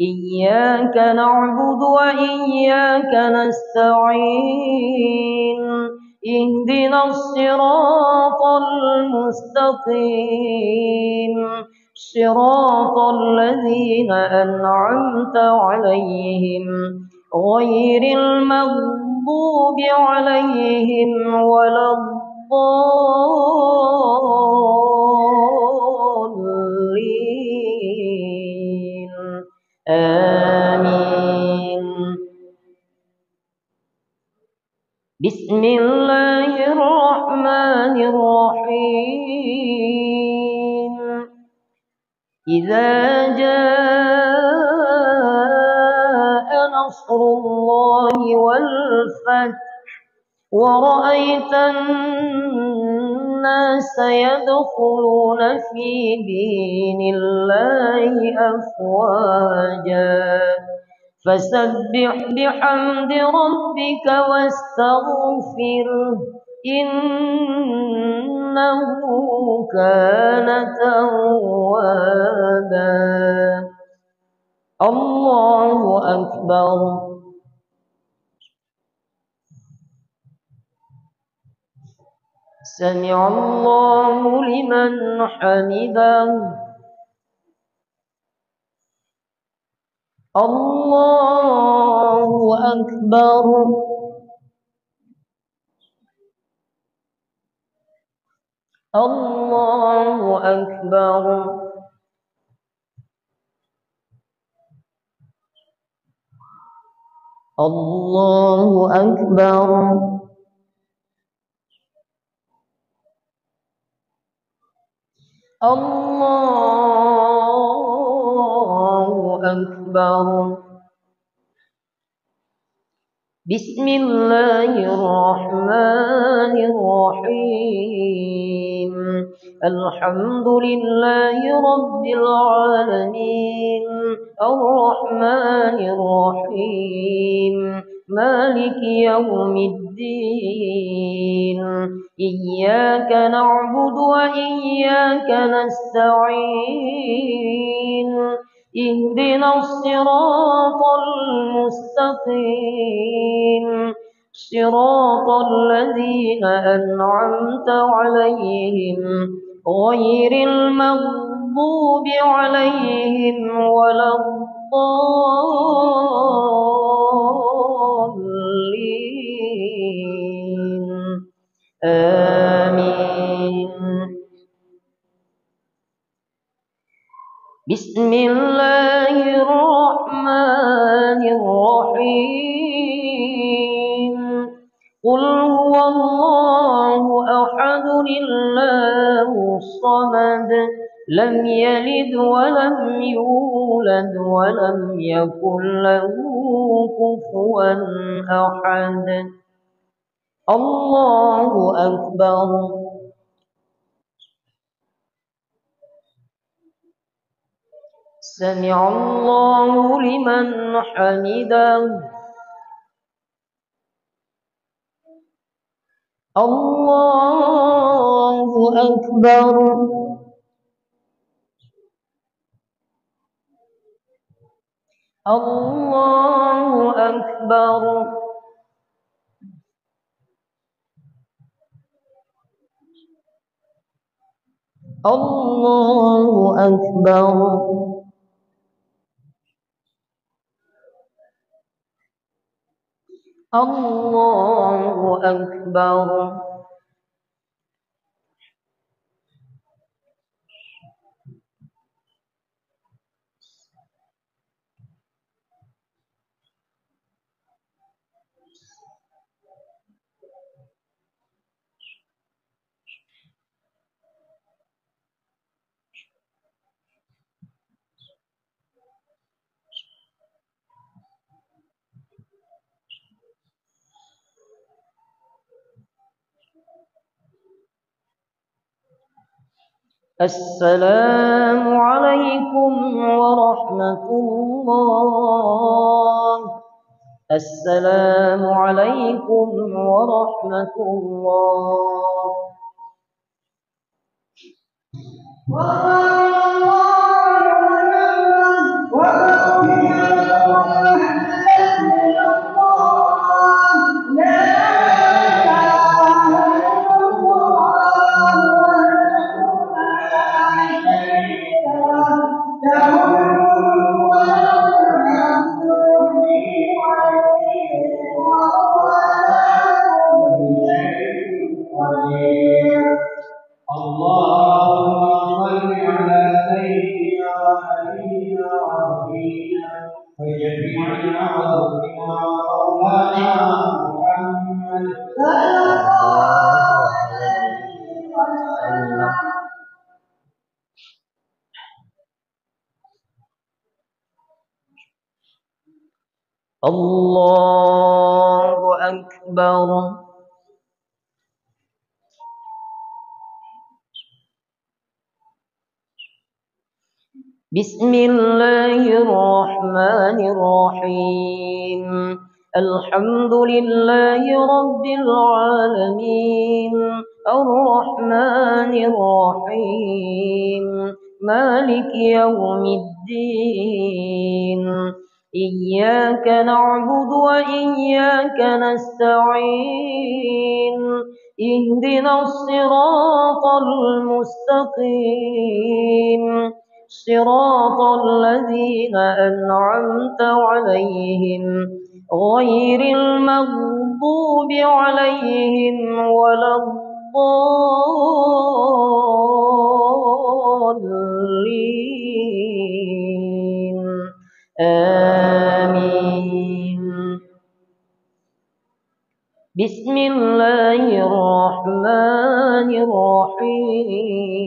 إياك نعبد وإياك نستعين، اهدنا الصراط المستقيم، صراط الذين أنعمت عليهم غير المغضوب عليهم ولا الضالين. آمين. بسم الله الرحمن الرحيم. إذا جاء نصر الله والفتح ورأيت الناس يدخلون في دين الله أفواجا فسبح بحمد ربك واستغفره إنه كان توابا. الله أكبر. سمع الله لمن حمده. الله أكبر. الله أكبر. الله أكبر. الله أكبر. بسم الله الرحمن الرحيم. الحمد لله رب العالمين، الرحمن الرحيم، مالك يوم الدين. إياك نعبد وإياك نستعين، اهدنا الصراط المستقيم، صراط الذين أنعمت عليهم غير المغضوب عليهم ولا الضالين. آمين. بسم الله الرحمن الرحيم. قل هو الله أحد الله الصمد لم يلد ولم يولد ولم يكن له كفوا أحد. الله أكبر. سمع الله لمن حمده. الله أكبر. الله أكبر. الله أكبر. الله أكبر. السلام عليكم ورحمة الله. السلام عليكم ورحمة الله. اللهم صل على سيدنا ونبينا وحبيبنا وشفيعنا وربنا مولانا محمد صلى الله عليه وسلم. الله أكبر. بسم الله الرحمن الرحيم. الحمد لله رب العالمين الرحمن الرحيم مالك يوم الدين. إياك نعبد وإياك نستعين. اهدنا الصراط المستقيم صراط الذين أنعمت عليهم غير المغضوب عليهم ولا الضالين. آمين. بسم الله الرحمن الرحيم.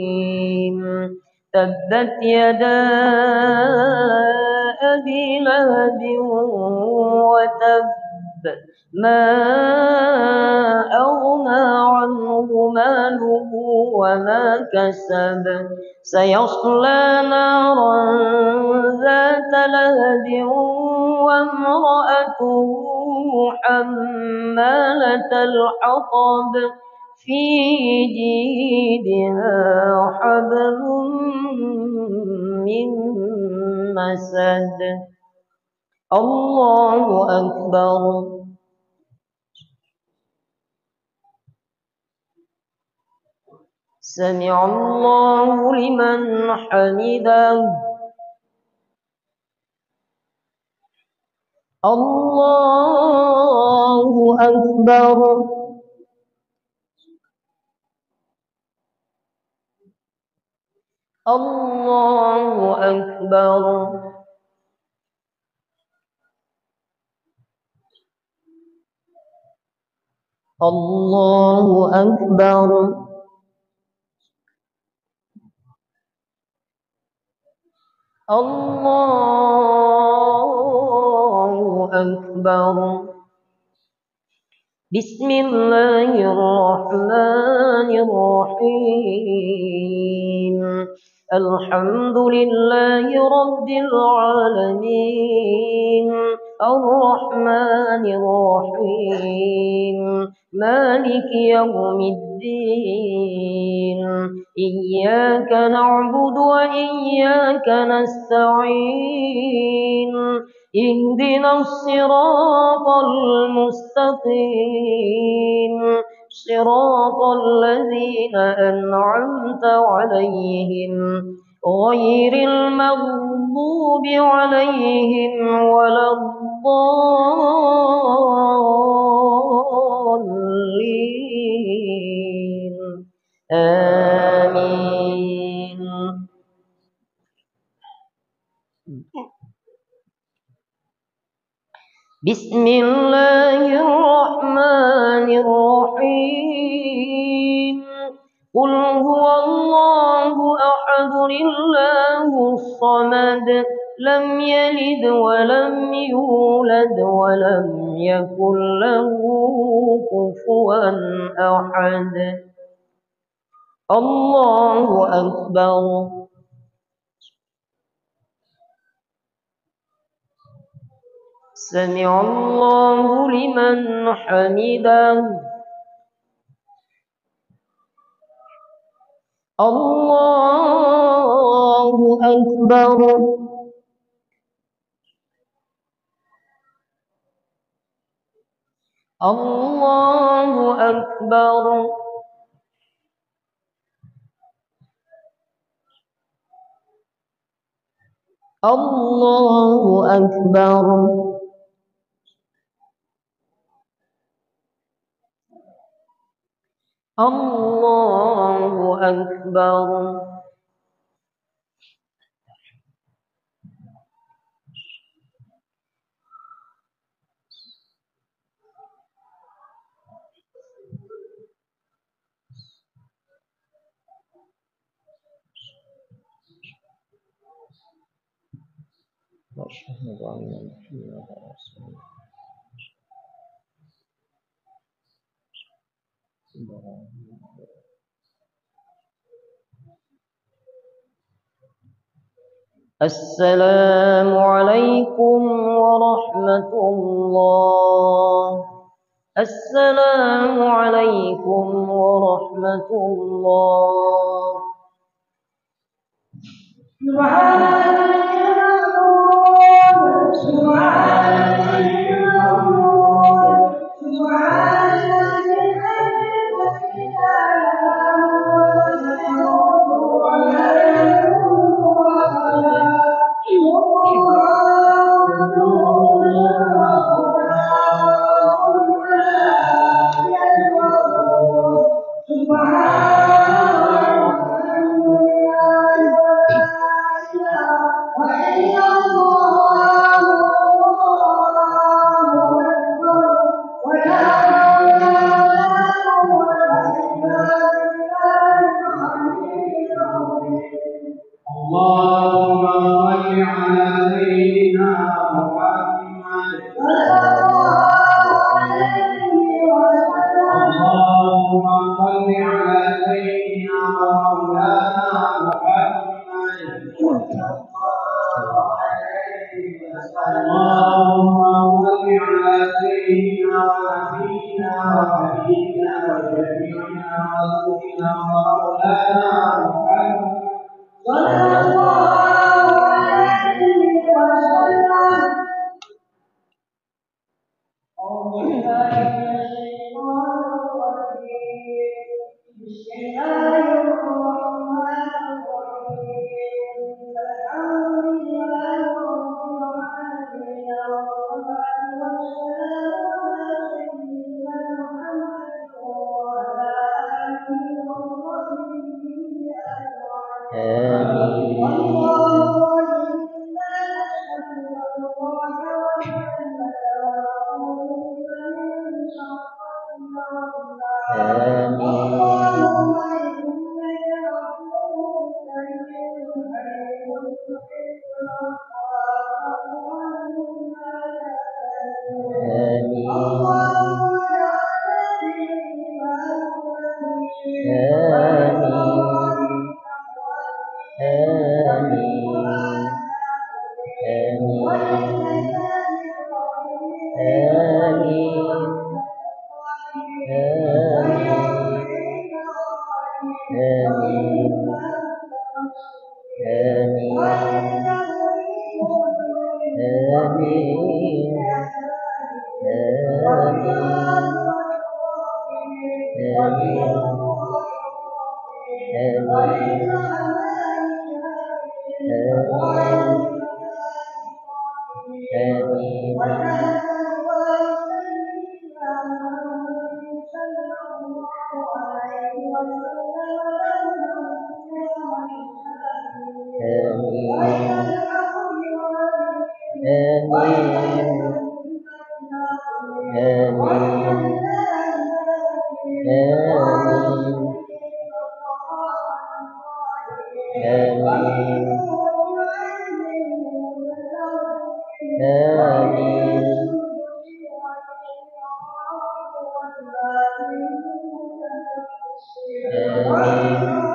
تبت يدا أبي لهب وتب ما أغنى عنه ماله وما كسب سيصلى نارا ذات لهب وامرأته حمالة الحطب في جيدها حبل من مسد. الله أكبر. سمع الله لمن حمده. الله أكبر. الله أكبر. الله أكبر. الله أكبر. بسم الله الرحمن الرحيم. الحمد لله رب العالمين الرحمن الرحيم مالك يوم الدين. إياك نعبد وإياك نستعين. اهدنا الصراط المستقيم صراط الذين أنعمت عليهم غير المغضوب عليهم ولا الضالين. آمين. بسم الله الرحمن الرحيم. قل هو الله أحد الله الصمد لم يلد ولم يولد ولم يكن له كفوا أحد. الله أكبر. سمع الله لمن حمده. الله أكبر. الله أكبر. الله أكبر. الله أكبر. أشهد أن محمدا رسول الله. السلام عليكم ورحمة الله. السلام عليكم ورحمة الله. سبحان الله سبحان الله سبحان اللهم صل على سيدنا محمد. اللهم صل على سيدنا مولانا محمد. اللهم صل على سيدنا ونبينا وحبيبنا وشفيعنا ورسولنا ومولانا محمد صلى الله عليه وسلم. أعوذ بالله من الشيطان الرجيم. بسم الله الرحمن الرحيم. الحمد لله رب العالمين والصلاة والسلام على سيدنا محمد وعلى آله وصحبه آمين.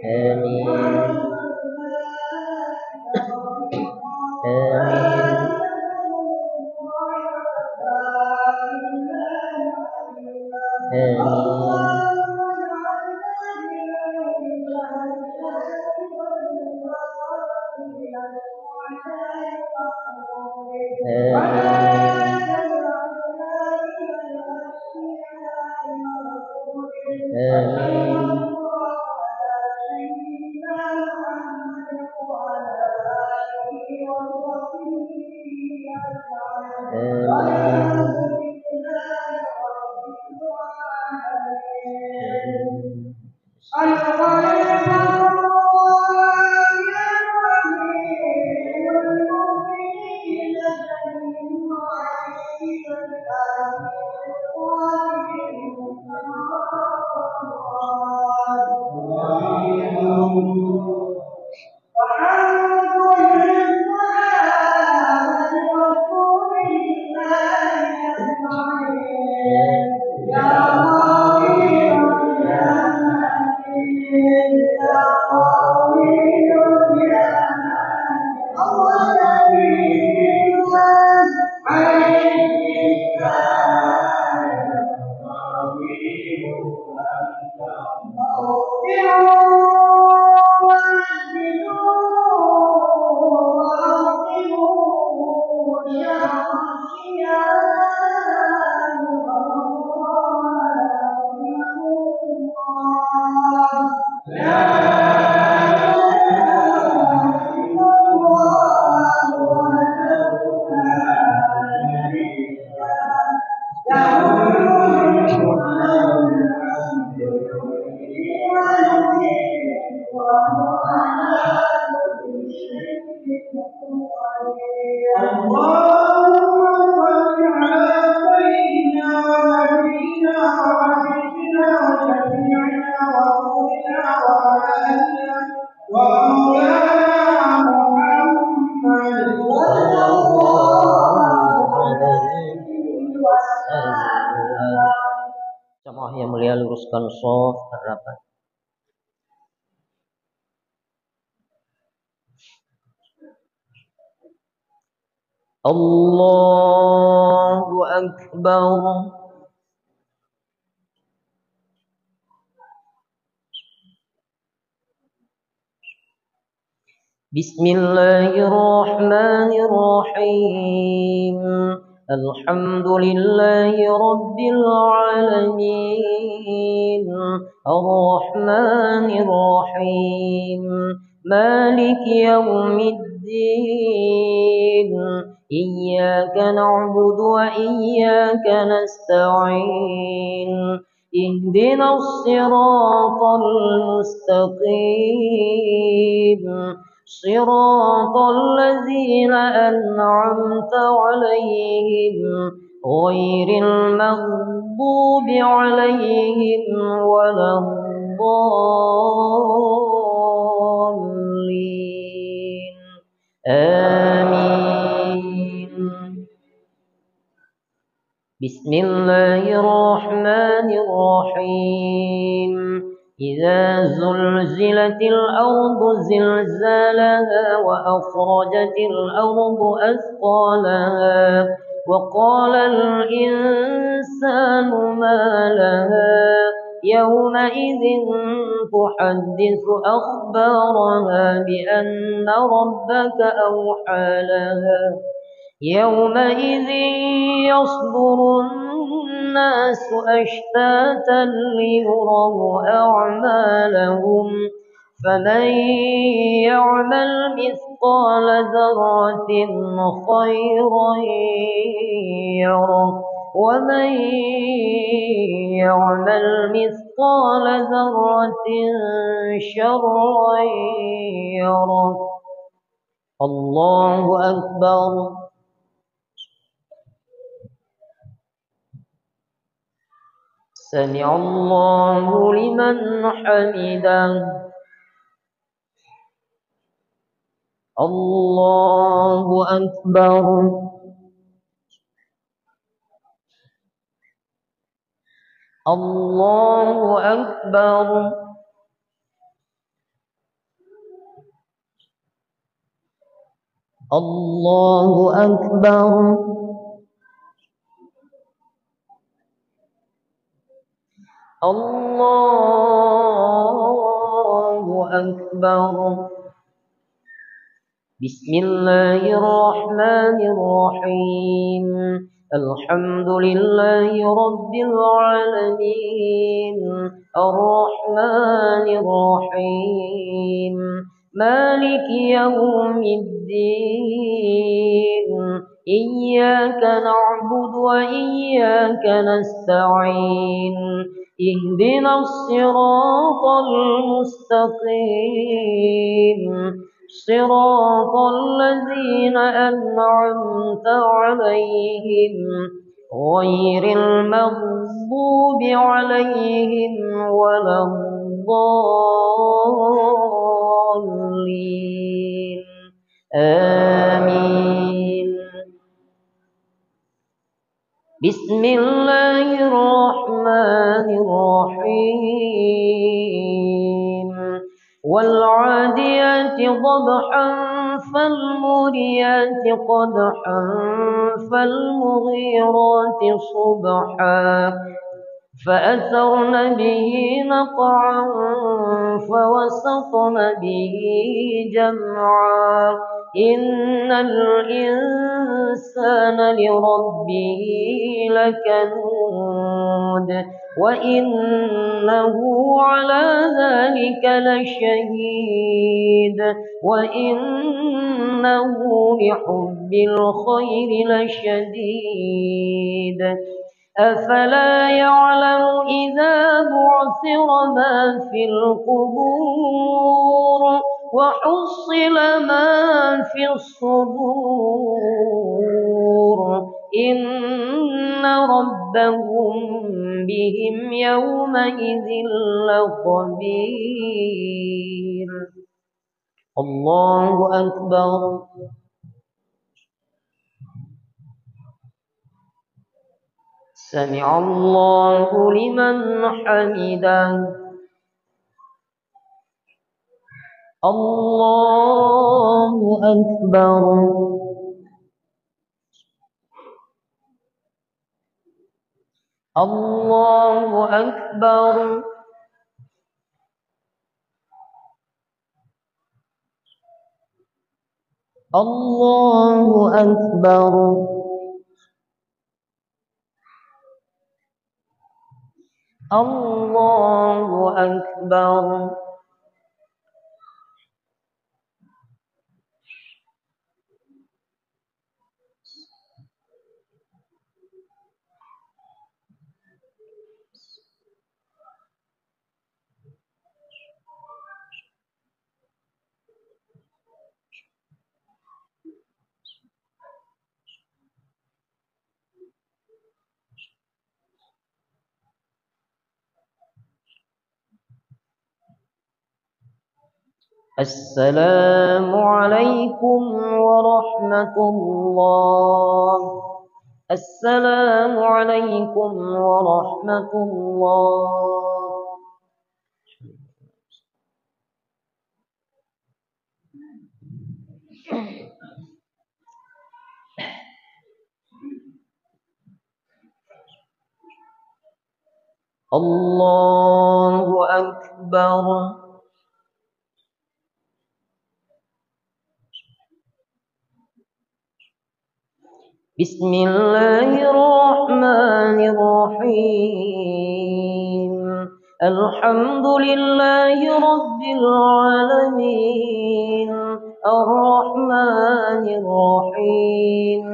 آمين آمين آمين آمين آمين Jamaah yang mulia, luruskan shaf harapan. Allahu Akbar. Bismillahirrahmanirrahim. Alhamdulillahi Rabbil Alamin. Ar-Rahmanir Rahim. Maliki Yawmiddin. Iyyaka na'budu wa iyyaka nasta'in. Ihdinas siratal mustaqim. صراط الذين أنعمت عليهم غير المغضوب عليهم ولا الضالين آمين. بسم الله الرحمن الرحيم. إذا زلزلت الأرض زلزالها وأخرجت الأرض أثقالها وقال الإنسان ما لها يومئذ تحدث أخبارها بأن ربك أوحى لها يومئذ يصدر الناس أشتاتا ليروا أعمالهم فمن يعمل مثقال ذرة خيرا يره ومن يعمل مثقال ذرة شرا يره. الله أكبر. سمع الله لمن حمده. الله أكبر. الله أكبر. الله أكبر. الله أكبر. بسم الله الرحمن الرحيم. الحمد لله رب العالمين، الرحمن الرحيم، مالك يوم الدين، إياك نعبد وإياك نستعين، اهدنا الصراط المستقيم، صراط الذين أنعمت عليهم غير المغضوب عليهم ولا الضالين. آمين. بسم الله الرحمن الرحيم. والعاديات ضبحا فالموريات قدحا فالمغيرات صبحا فأثرن به نقعا فوسطن به جمعا إن الإنسان لربه لكنود وإنه على ذلك لشهيد وإنه لحب الخير لشديد أفلا يعلم إذا بعثر ما في القبور وحصل ما في الصدور إن ربهم بهم يومئذ لخبير. الله أكبر. سمع الله لمن حمده. الله أكبر. الله أكبر. الله أكبر. الله أكبر. السلام عليكم ورحمة الله. السلام عليكم ورحمة الله. الله أكبر. بسم الله الرحمن الرحيم. الحمد لله رب العالمين، الرحمن الرحيم،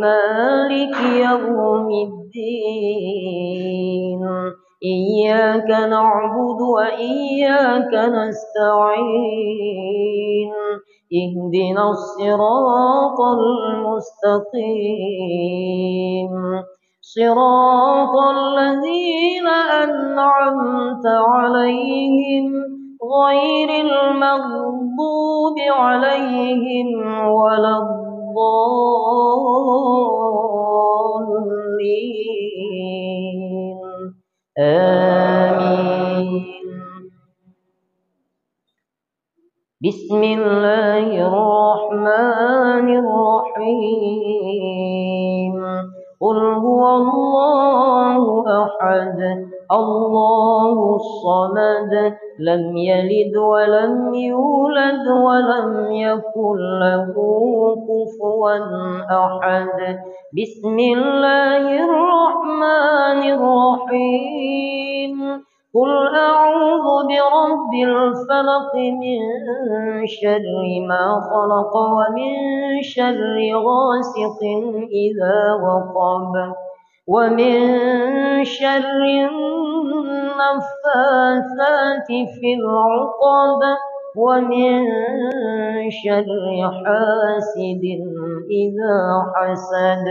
مالك يوم الدين، إياك نعبد وإياك نستعين، اهدنا الصراط المستقيم، صراط الذين أنعمت عليهم غير المغضوب عليهم ولا الضالين. آمين. بسم الله الرحمن الرحيم. قل هو الله أحد الله الصمد لم يلد ولم يولد ولم يكن له كفوا أحد. بسم الله الرحمن الرحيم. قل أعوذ برب الفلق من شر ما خلق ومن شر غاسق إذا وقب ومن شر النفاثات في العقد ومن شر حاسد إذا حسد.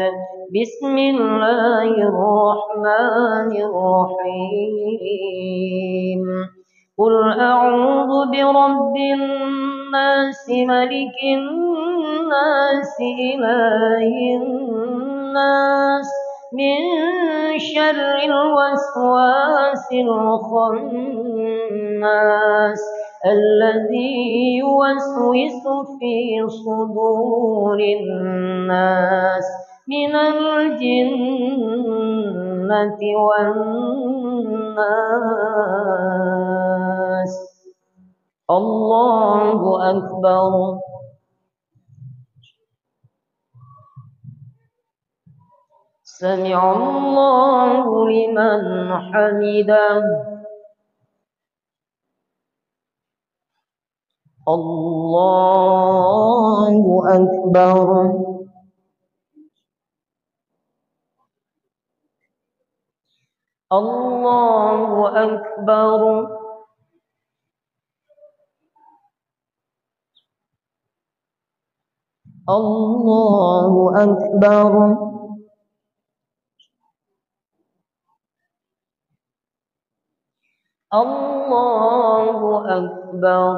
بسم الله الرحمن الرحيم. قل أعوذ برب الناس ملك الناس إله الناس من شر الوسواس الخناس الذي يوسوس في صدور الناس من الجنة والناس. الله أكبر. سمع الله لمن حمده. الله أكبر. الله أكبر. الله أكبر. الله أكبر.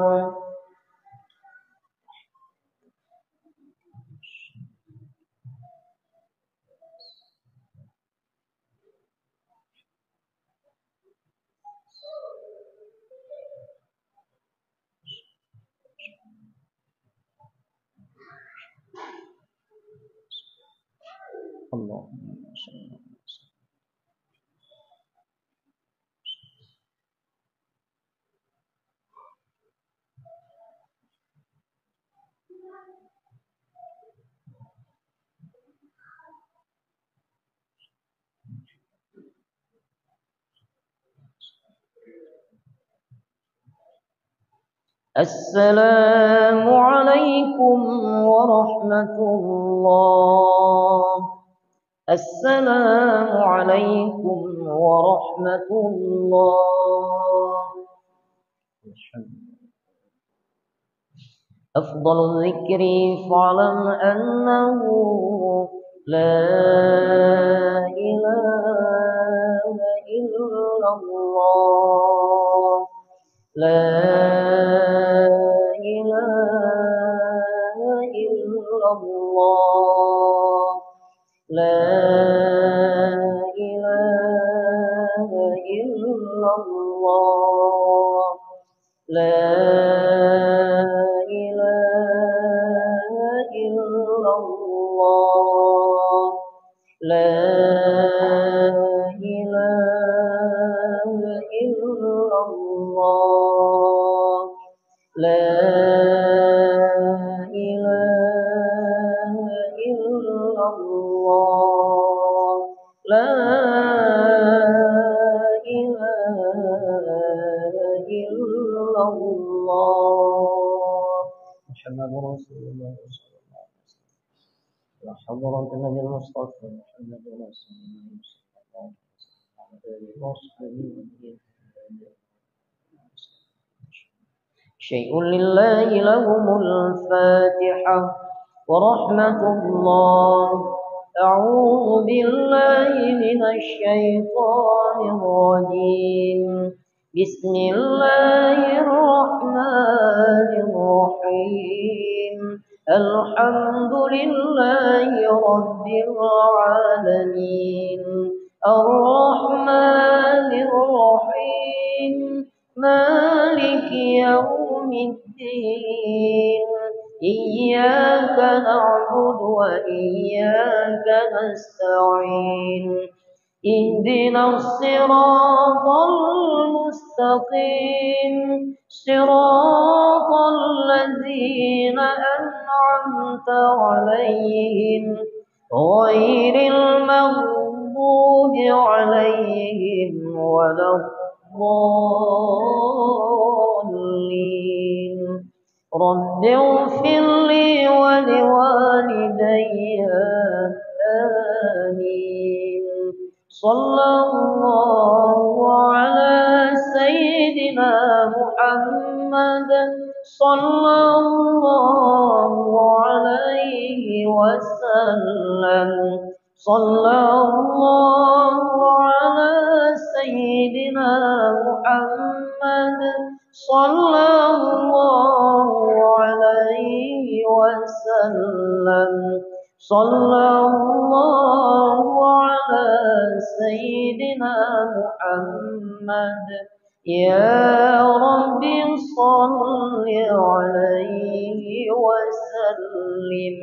اللهم صل وسلم. السلام عليكم ورحمة الله. السلام عليكم ورحمة الله. أفضل الذكر فاعلم أنه لا إله إلا الله. لا إله إلا الله. لا إله إلا الله. لا إله إلا الله. لا إله إلا الله. لا إله إلا الله. لا إله إلا الله. محمد رسول الله صلى الله عليه وسلم. وحضرة النبي المصطفى محمد رسول الله صلى الله عليه وسلم. شيء لله لهم الفاتحة ورحمة الله. أعوذ بالله من الشيطان الرجيم. بسم الله الرحمن الرحيم. الحمد لله رب العالمين الرحمن الرحيم مالك يوم الدين إياك نعبد وإياك نستعين اهدنا الصراط المستقيم صراط الذين أنعمت عليهم غير المغضوب عليهم ولا الضالين رب اغفر لي ولوالدي آمين صلى الله على سيدنا محمد صلى الله عليه وسلم صلى الله على سيدنا محمد صلى الله عليه وسلم صلى الله على سيدنا محمد يا رب صل عليه وسلم